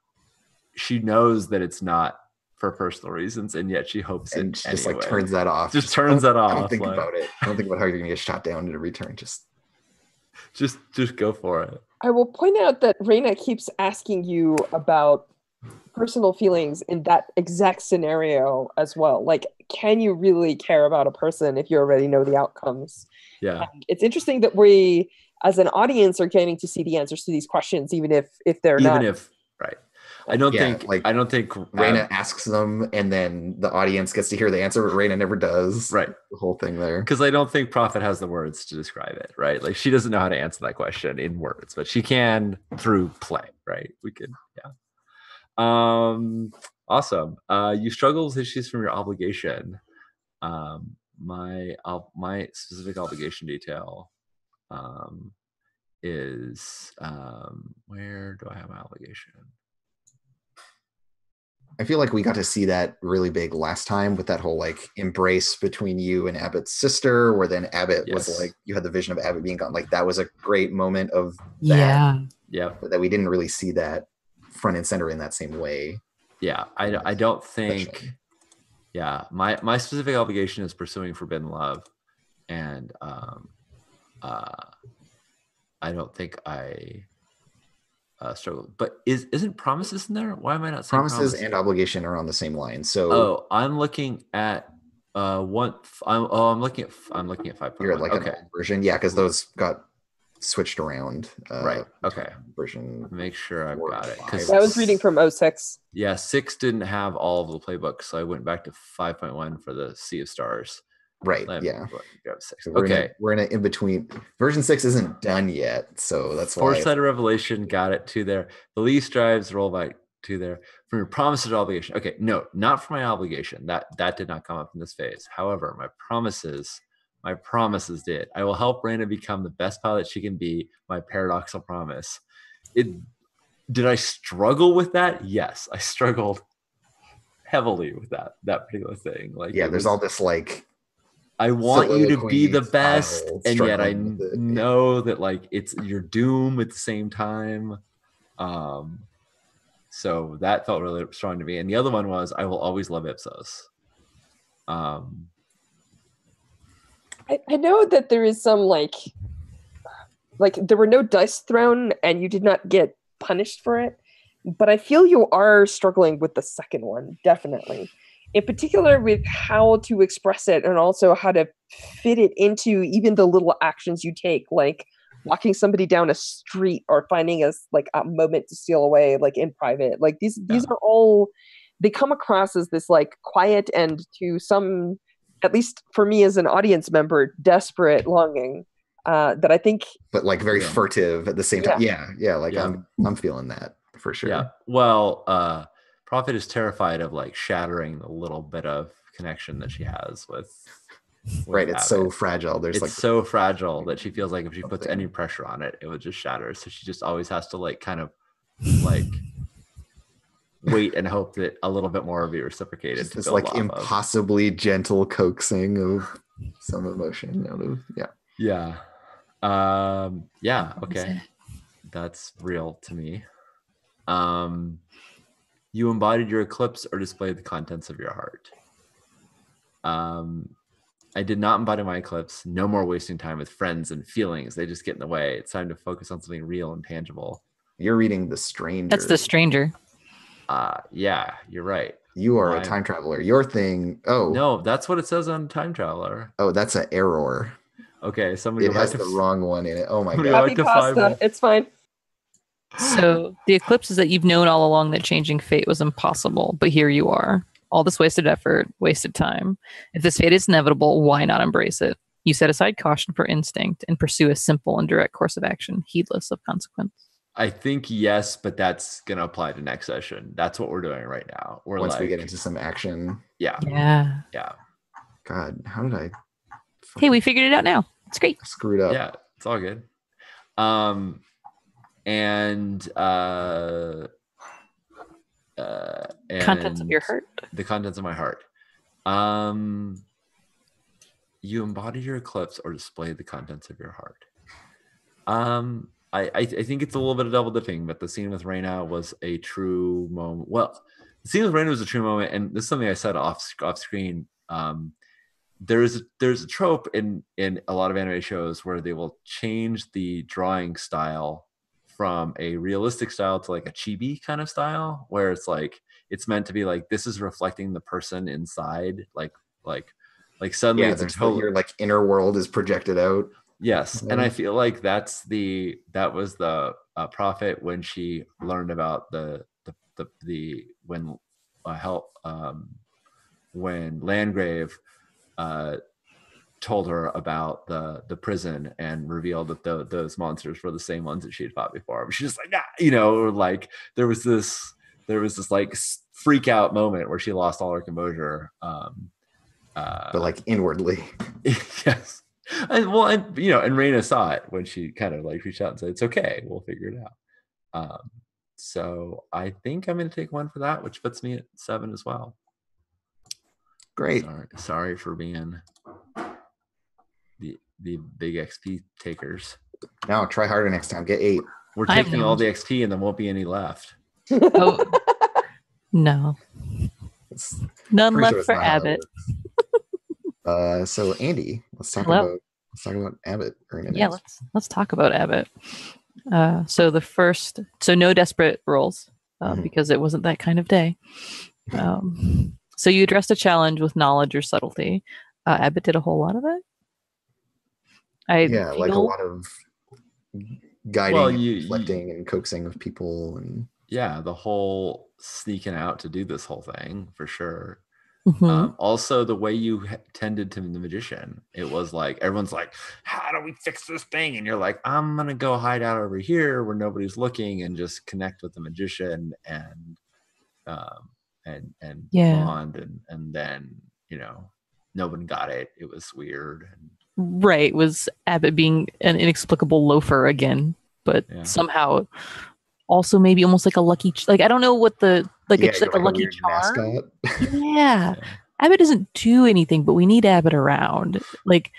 she knows that it's not for personal reasons, and yet she hopes and it just anyway. Like turns that off. Just turns that off. Don't think about it. Don't think about how you're gonna get shot down in a return. Just go for it. I will point out that Raina keeps asking you about personal feelings in that exact scenario as well. Like, can you really care about a person if you already know the outcomes? Yeah. And it's interesting that we, as an audience, are getting to see the answers to these questions, even if they're not. Right. I don't Yeah, think like, I don't think Raina asks them, and then the audience gets to hear the answer, but Raina never does. Right. The whole thing there. Because I don't think Prophet has the words to describe it, right? Like, she doesn't know how to answer that question in words, but she can through play, right? We could, yeah. Awesome. You struggle with issues from your obligation. My specific obligation detail is where do I have my obligation? I feel like we got to see that really big last time with that whole like embrace between you and Abbott's sister, where then Abbott was like, you had the vision of Abbott being gone. Like, that was a great moment of that. Yeah. But that we didn't really see that front and center in that same way. Yeah, I don't think. Yeah, my specific obligation is pursuing forbidden love, and I don't think I struggle. But isn't promises in there? Why am I not saying promises and obligation are on the same line? So I'm looking at I'm looking at 5.1. You're at like an old version, yeah, because those got switched around. Right. Okay. Version. Make sure I've got it. I was reading from 06. Yeah, 6 didn't have all of the playbooks, so I went back to 5.1 for the Sea of Stars. Right. Yeah. So we're in an in between. Version 6 isn't done yet, so that's why. Foresight of Revelation, got it, 2 there. Belief drives, roll back, 2 there. From your promises obligation. Okay, no, not for my obligation. That did not come up in this phase. However, my promises did. I will help Raina become the best pilot she can be. My paradoxical promise. Did I struggle with that? Yes, I struggled heavily with that particular thing. Like, yeah, there's all this like, I want you to be the best, and yet I know that like it's your doom at the same time. So that felt really strong to me. And the other one was, I will always love Ipsos. I know that there is some like there were no dice thrown and you did not get punished for it, but I feel you are struggling with the second one, definitely. In particular with how to express it and also how to fit it into even the little actions you take, like walking somebody down a street or finding a moment to steal away, like in private. Like these are all, they come across as this like quiet and, to some, at least for me as an audience member, desperate longing that I think, but like very furtive at the same time. Yeah. Like I'm feeling that for sure. Yeah. Well, Prophet is terrified of like shattering the little bit of connection that she has with right. It's so fragile. It's so fragile that she feels like if she puts any pressure on it, it would just shatter. So she just always has to like kind of like wait and hope that a little bit more will be reciprocated. It's like impossibly gentle coaxing of some emotion out of okay, that's real to me. You embodied your eclipse or displayed the contents of your heart. I did not embody my eclipse. No more wasting time with friends and feelings. They just get in the way. It's time to focus on something real and tangible. You're reading The Stranger. That's The Stranger. Yeah, you're right. You are a time traveler. Your thing. Oh no, that's what it says on Time Traveler. Oh, that's an error. Okay, somebody. It has the wrong one in it. Oh my god. Happy pasta. It's fine. So the eclipse is that you've known all along that changing fate was impossible, but here you are. All this wasted effort, wasted time. If this fate is inevitable, why not embrace it? You set aside caution for instinct and pursue a simple and direct course of action, heedless of consequence. I think yes, but that's gonna apply to next session. That's what we're doing right now. Once we get into some action. Yeah. God, how did I? Hey, we figured it out now. It's great. I screwed up. Yeah, it's all good. And contents of your heart. The contents of my heart. You embody your eclipse or display the contents of your heart. I think it's a little bit of double dipping, but the scene with Raina was a true moment. Well, the scene with Raina was a true moment, and this is something I said off screen. There's a trope in a lot of anime shows where they will change the drawing style from a realistic style to like a chibi kind of style, where it's like it's meant to be like this is reflecting the person inside, like suddenly Yeah, it's a there's total your like inner world is projected out. yes, and I feel like that was the prophet when she learned about the help when Landgrave told her about the prison and revealed that those monsters were the same ones that she had fought before. She's just like, ah, you know, like there was this like freak out moment where she lost all her composure. But like inwardly. Yes. And you know, and Raina saw it when she kind of like reached out and said, it's okay, we'll figure it out. So I think I'm going to take 1 for that, which puts me at 7 as well. Great. Sorry for being the big XP takers. Now try harder next time. Get 8. We're taking all the XP and there won't be any left. Oh, no. None left sure for Abbott. So Andy, let's talk Hello. about Abbott. Yeah, let's talk about Abbott. So no desperate rolls because it wasn't that kind of day. So you addressed a challenge with knowledge or subtlety. Abbott did a whole lot of it. Like a lot of guiding, reflecting, and coaxing of people, and the whole sneaking out to do this whole thing for sure. Mm-hmm. Also, the way you tended to the magician, it was like everyone's like, "How do we fix this thing?" And you're like, "I'm gonna go hide out over here where nobody's looking and just connect with the magician and bond." And then you know, no one got it. It was weird. Right, was Abbott being an inexplicable loafer again, but somehow also maybe almost like a lucky like I don't know what the it's like a lucky charm. Yeah. Abbott doesn't do anything, but we need Abbott around. Like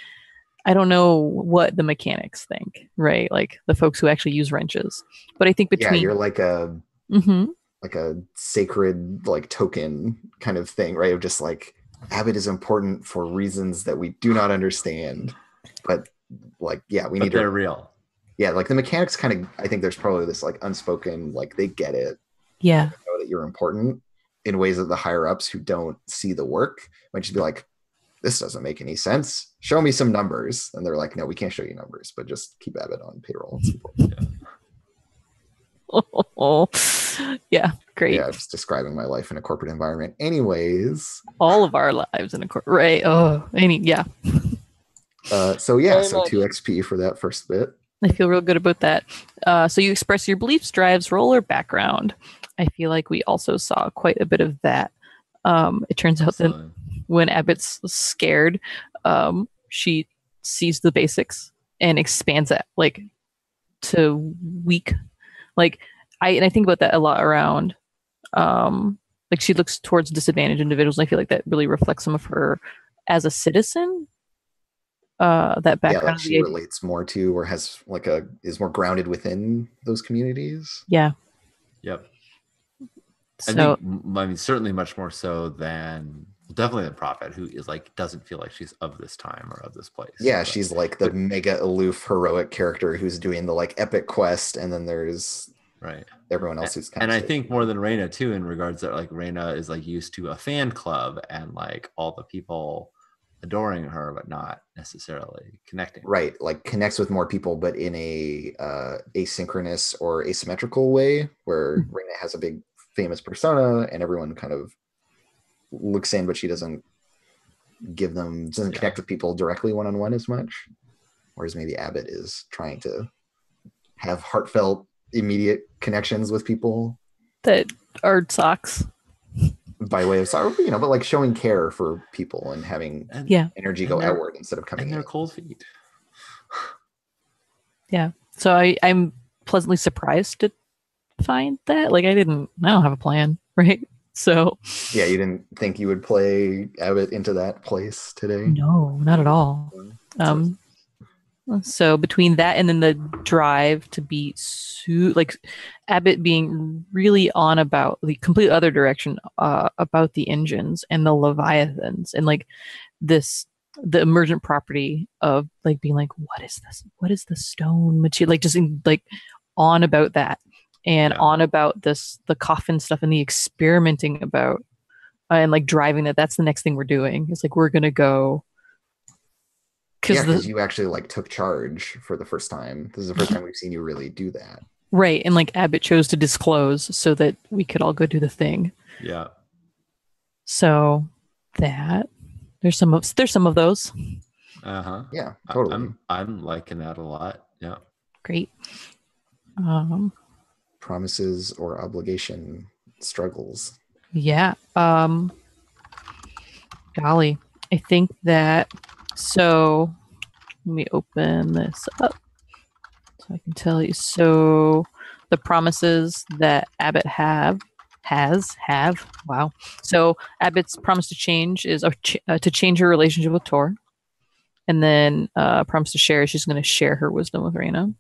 I don't know what the mechanics think, right? Like the folks who actually use wrenches. But I think between you're like a like a sacred like token kind of thing, right? Of just like Abbott is important for reasons that we do not understand, but like we need they're real. Yeah, like the mechanics kind of, I think there's probably this like unspoken, like they get it. Yeah. They know that you're important in ways that the higher ups who don't see the work might just be like, this doesn't make any sense. Show me some numbers. And they're like, no, we can't show you numbers, but just keep Abbott on payroll. Yeah, great. Yeah, just describing my life in a corporate environment. Anyways. All of our lives in a corporate, right? Oh, So 2 XP for that first bit. I feel real good about that. So you express your beliefs, drives, role, or background. I feel like we also saw quite a bit of that. It turns out that when Abbott's scared, she sees the basics and expands that like to weak. Like I think about that a lot around. Like she looks towards disadvantaged individuals. I feel like that really reflects some of her as a citizen. That background she relates more to or has like is more grounded within those communities. Yeah. Yep. So, I mean, certainly much more so than definitely the prophet, who is like doesn't feel like she's of this time or of this place. Yeah, she's like the mega aloof heroic character who's doing the like epic quest, and then there's everyone else who's kind of. And I think more than Raina too, in regards that like Raina is like used to a fan club and like all the people adoring her, but not necessarily connecting. Right, like connects with more people, but in a asynchronous or asymmetrical way, where Raina has a big famous persona and everyone kind of looks in, but she doesn't connect with people directly one-on-one as much. Whereas maybe Abbott is trying to have heartfelt, immediate connections with people that are socks. By way of sorrow, but like showing care for people and having energy go outward instead of coming in. Their cold feet. Yeah. So I'm pleasantly surprised to find that. Like I don't have a plan, right? So yeah, you didn't think you would play Abbott into that place today? No, not at all. So between that and then the drive to be like Abbott being really on about the complete other direction about the engines and the Leviathans and like the emergent property of like being like, what is this? What is the stone material? Like just like on about that and Yeah. on about the coffin stuff and the experimenting about and like driving that's the next thing we're doing. It's like we're gonna go because you actually like took charge for the first time. This is the first time we've seen you really do that. right, and like Abbott chose to disclose so that we could all go do the thing. Yeah. So that there's some of those. Yeah, totally. I'm liking that a lot. Yeah. Great. Promises or obligation struggles. Yeah. Golly, I think that. So let me open this up so I can tell you. So the promises that Abbott have. Wow. So Abbott's promise to change is to change her relationship with Tor, and then promise to share. She's going to share her wisdom with Reyna,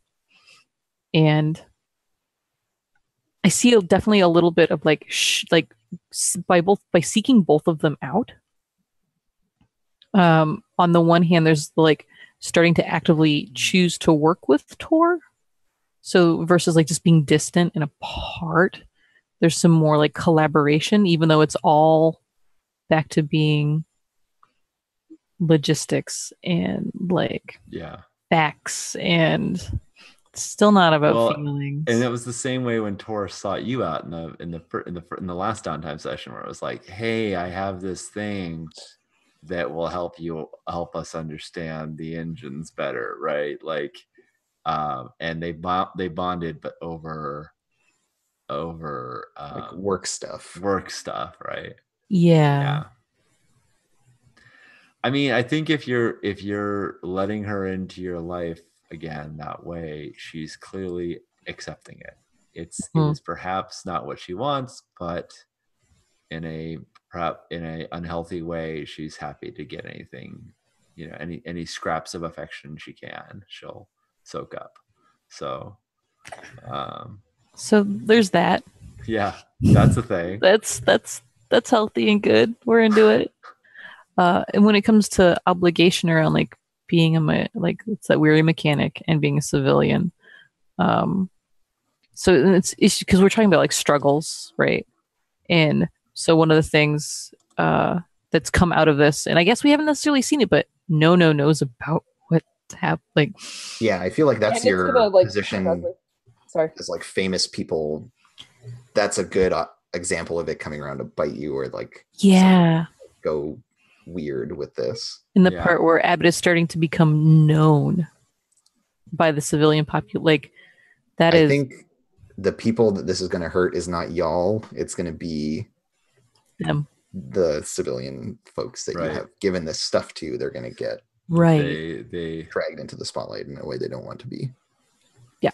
and I see definitely a little bit of like by seeking both of them out. On the one hand, there's like starting to actively choose to work with Tor, so versus like just being distant and apart. There's some more like collaboration, even though it's all back to being logistics and like facts, and it's still not about feelings. And it was the same way when Tor sought you out in the last downtime session, where it was like, "Hey, I have this thing that will help us understand the engines better," right? Like, and they bonded, but over like work stuff, right? Yeah. I mean, I think if you're letting her into your life again that way, she's clearly accepting it. It is perhaps not what she wants, but in a unhealthy way, she's happy to get anything, any scraps of affection she can, she'll soak up. So there's that. Yeah, that's a thing. That's healthy and good. We're into it. And when it comes to obligation around like being it's that weary mechanic and being a civilian, so it's because we're talking about like struggles, right? And so one of the things that's come out of this, and I guess we haven't necessarily seen it, but no knows about what happened. Like, yeah, I feel like that's your position. Sorry, as like famous people, that's a good example of it coming around to bite you, or like go weird with this. In the part where Abbott is starting to become known by the civilian population, like that I think the people that this is going to hurt is not y'all. It's going to be them, the civilian folks that you have given this stuff to. They're going to get they dragged into the spotlight in a way they don't want to be. Yeah.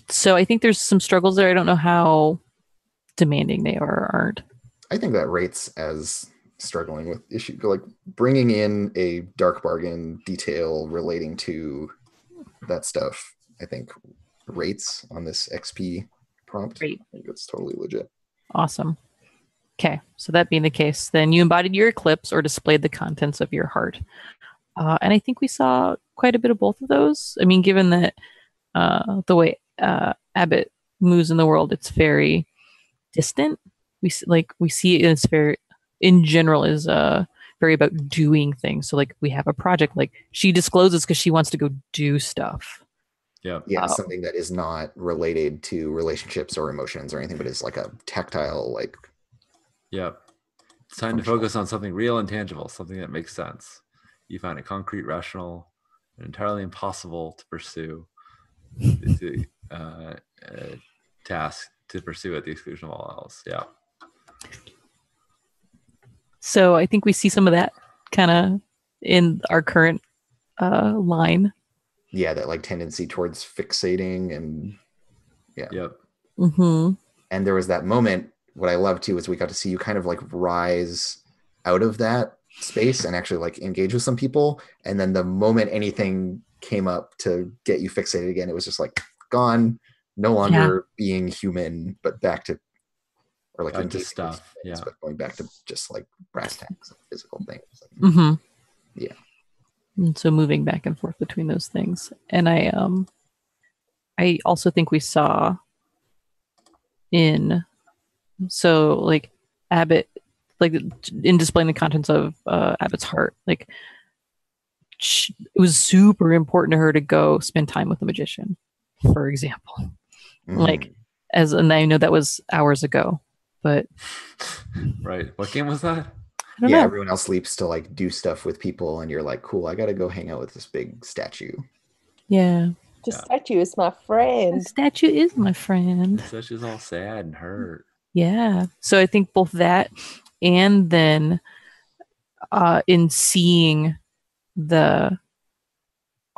So I think there's some struggles there. I don't know how demanding they are or aren't. I think that rates as struggling with issue, like bringing in a dark bargain detail relating to that stuff. I think rates on this XP prompt. Great. I think it's totally legit. Awesome. Okay, so that being the case, then you embodied your eclipse or displayed the contents of your heart. And I think we saw quite a bit of both of those. I mean, given that the way Abbott moves in the world, it's very distant. We see it's very, in general, is very about doing things. So like we have a project, like she discloses because she wants to go do stuff. Yeah, something that is not related to relationships or emotions or anything, but is like a tactile, like. It's time to focus on something real and tangible, something that makes sense. You find it concrete, rational, and entirely impossible to pursue the task to pursue at the exclusion of all else. Yeah. So I think we see some of that kind of in our current line. Yeah, that like tendency towards fixating and Mm-hmm. And there was that moment. What I love too is we got to see you kind of like rise out of that space and actually like engage with some people. And then the moment anything came up to get you fixated again, it was just like gone, no longer being human, but back to, or like into stuff. Things, but going back to just like brass tacks, like physical things. Mm-hmm. Yeah. And so moving back and forth between those things. And I I also think we saw in like Abbott, like in displaying the contents of Abbott's heart, like it was super important to her to go spend time with the magician, for example. Like and I know that was hours ago, but right. What game was that? I don't Yeah, know. everyone else sleeps to like do stuff with people, and you're like, cool, I gotta go hang out with this big statue. Yeah. The statue is my friend. The statue is my friend. The statue's all sad and hurt. Yeah. So I think both that and then in seeing the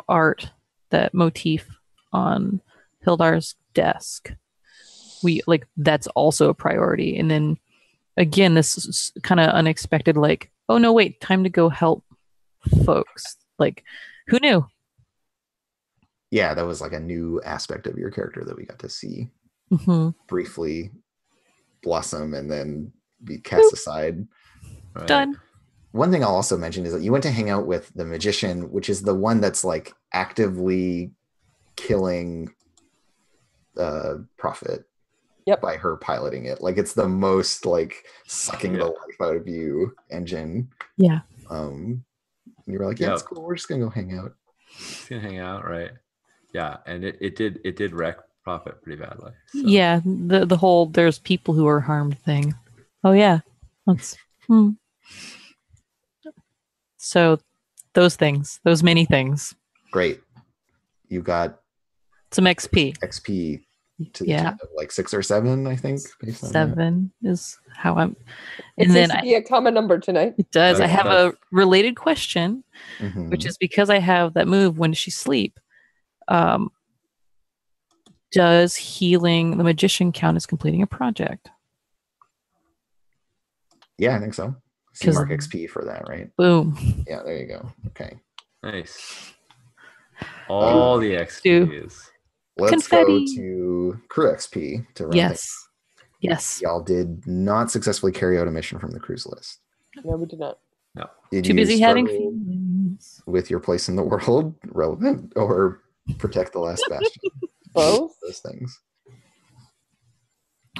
art, that motif on Hildar's desk, we like that's also a priority. And then again, this is kind of unexpected, like, oh no, wait, time to go help folks. Like, who knew? Yeah, that was like a new aspect of your character that we got to see briefly blossom and then be cast aside. Right. Done. One thing I'll also mention is that you went to hang out with the magician, which is the one that's like actively killing Prophet. Yep. By her piloting it. Like it's the most like sucking the life out of you engine. Yeah. And you were like, yeah, it's cool. We're just gonna go hang out. Just gonna hang out, right? Yeah, and it did wreck Prophet pretty badly. So. Yeah, the whole there's people who are harmed thing. Oh yeah, that's so those many things. Great, you got some XP. XP to the tune of like 6 or 7, I think. 7 is how I'm. And then be a common number tonight. It does. I have a related question, which is because I have that move. When does she sleep? Does healing the magician count as completing a project? Yeah, I think so. See mark XP for that, right? Boom. Yeah, there you go. Okay. Nice. All the XP is. Let's Confetti. go to crew XP to run things. Yes. Y'all did not successfully carry out a mission from the cruise list. No, we did not. No. Did Too you busy having struggle feelings with your place in the world relevant or protect the last bastion? Both those things.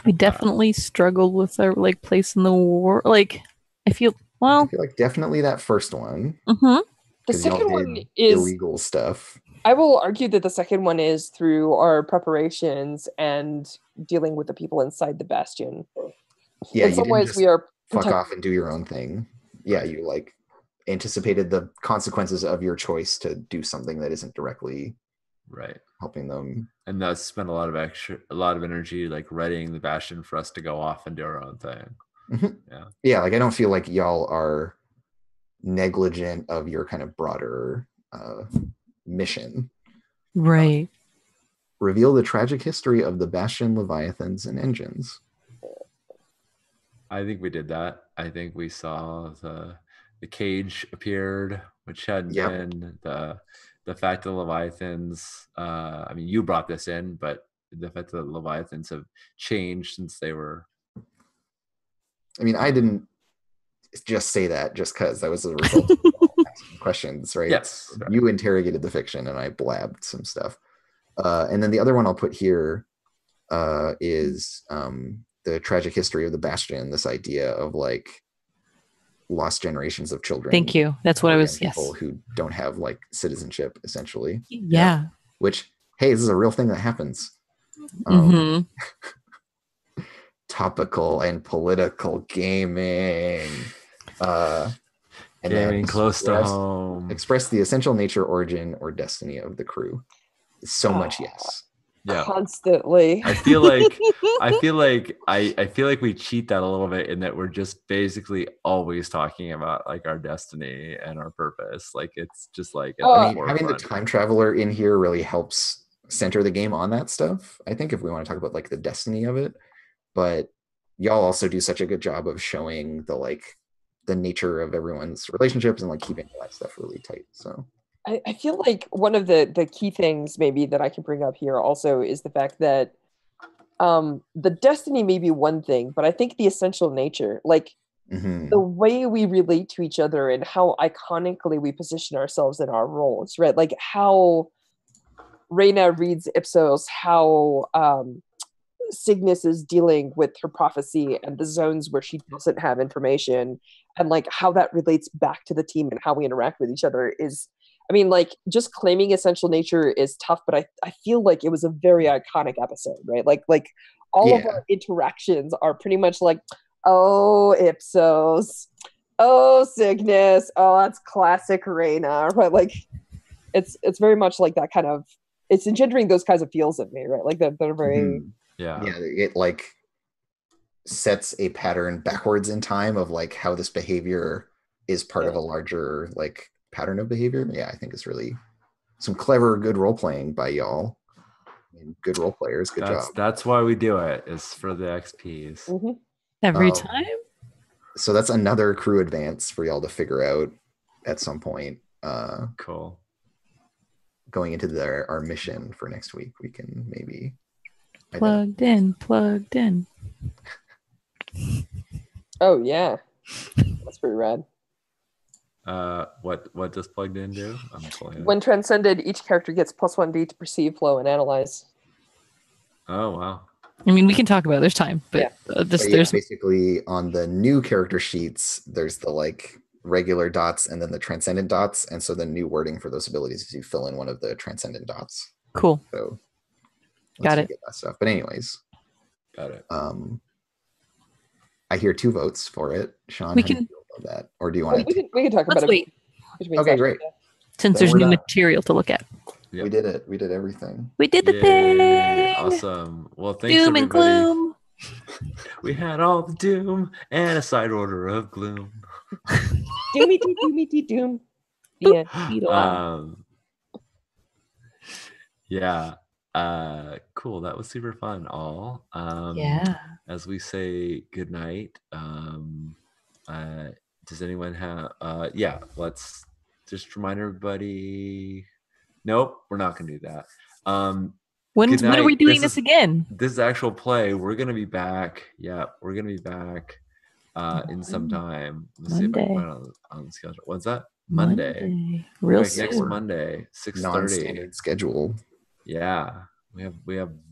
We definitely struggled with our like place in the war. Like I feel like definitely that first one. The second one is illegal stuff. I will argue that the second one is through our preparations and dealing with the people inside the bastion. Yeah, in some ways we are fuck off and do your own thing. Yeah, you like anticipated the consequences of your choice to do something that isn't directly helping them, and thus spent a lot of energy like readying the bastion for us to go off and do our own thing. Yeah, like I don't feel like y'all are negligent of your kind of broader mission. Right. Reveal the tragic history of the bastion, leviathans, and engines. I think we did that. I think we saw the cage appeared, which hadn't been the fact that the leviathans. I mean, you brought this in, but the fact that the leviathans have changed since they were. I mean, I didn't just say that just because that was the result of asking questions, right? Yes. You interrogated the fiction and I blabbed some stuff. And then the other one I'll put here is the tragic history of the bastion, this idea of like lost generations of children. Thank you. That's what I was, people who don't have like citizenship, essentially. Yeah. Which, hey, this is a real thing that happens. Topical and political gaming. And gaming close to home. Express the essential nature, origin, or destiny of the crew. So much yes. Yeah. Constantly. I feel like we cheat that a little bit in that we're just basically always talking about like our destiny and our purpose. Like it's just like I mean, having the time traveler in here really helps center the game on that stuff. I think if we want to talk about like the destiny of it, but y'all also do such a good job of showing the nature of everyone's relationships and like keeping all that stuff really tight. So I feel like one of the key things maybe that I can bring up here also is the fact that the destiny may be one thing, but I think the essential nature, like the way we relate to each other and how iconically we position ourselves in our roles, right? Like how Reina reads Ipsos how Cygnus is dealing with her prophecy and the zones where she doesn't have information, and like how that relates back to the team and how we interact with each other is, I mean, like just claiming essential nature is tough, but I feel like it was a very iconic episode, right? Like all of our interactions are pretty much like, oh, Ipsos, oh, Cygnus, oh, that's classic Reina, right? Like it's very much like that kind of, it's engendering those kinds of feels in me, right? Like that are very Yeah. It like sets a pattern backwards in time of like how this behavior is part of a larger like pattern of behavior. Yeah, I think it's really some clever, good role playing by y'all. I mean, good role players. Good job. That's why we do it. Is for the XPs. Every time. So that's another crew advance for y'all to figure out at some point. Cool. Going into our mission for next week, we can maybe plugged in. Oh yeah, that's pretty rad. What does plugged in do? When transcended, each character gets +1d to perceive, flow, and analyze. Oh wow. I mean, we can talk about it. There's time, but there's basically on the new character sheets, there's the like regular dots and then the transcendent dots, and so the new wording for those abilities is you fill in one of the transcendent dots. Cool. So got it. That stuff. But anyways, got it. I hear 2 votes for it. Sean, we how can do you feel about that, or do you want to? We can talk about it. Wait. Okay, great. Since there's new material to look at. Yep. We did it. We did everything. We did the thing. Awesome. Well, thanks doom everybody. And gloom. We had all the doom and a side order of gloom. Doomy doom. Yeah. Yeah. Cool. That was super fun. All. As we say goodnight. Does anyone have? Let's just remind everybody. Nope, we're not gonna do that. When are we doing this again? This is actual play. We're gonna be back. Yeah, we're gonna be back in some time. Let's see if I can find it on the schedule. What's that? Monday. Real soon. Next Monday, 6:30. Non-standard schedule. Yeah, we have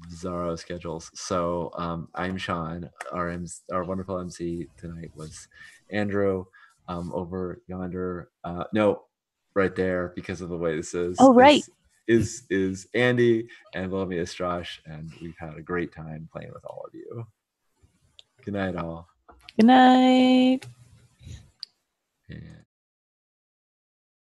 bizarro schedules. So I'm Sean. Our wonderful MC tonight was Andrew. Over yonder. No. Right there, because of the way this is. Oh, right. Is Andy, and below me is Josh, and we've had a great time playing with all of you. Good night, all. Good night. And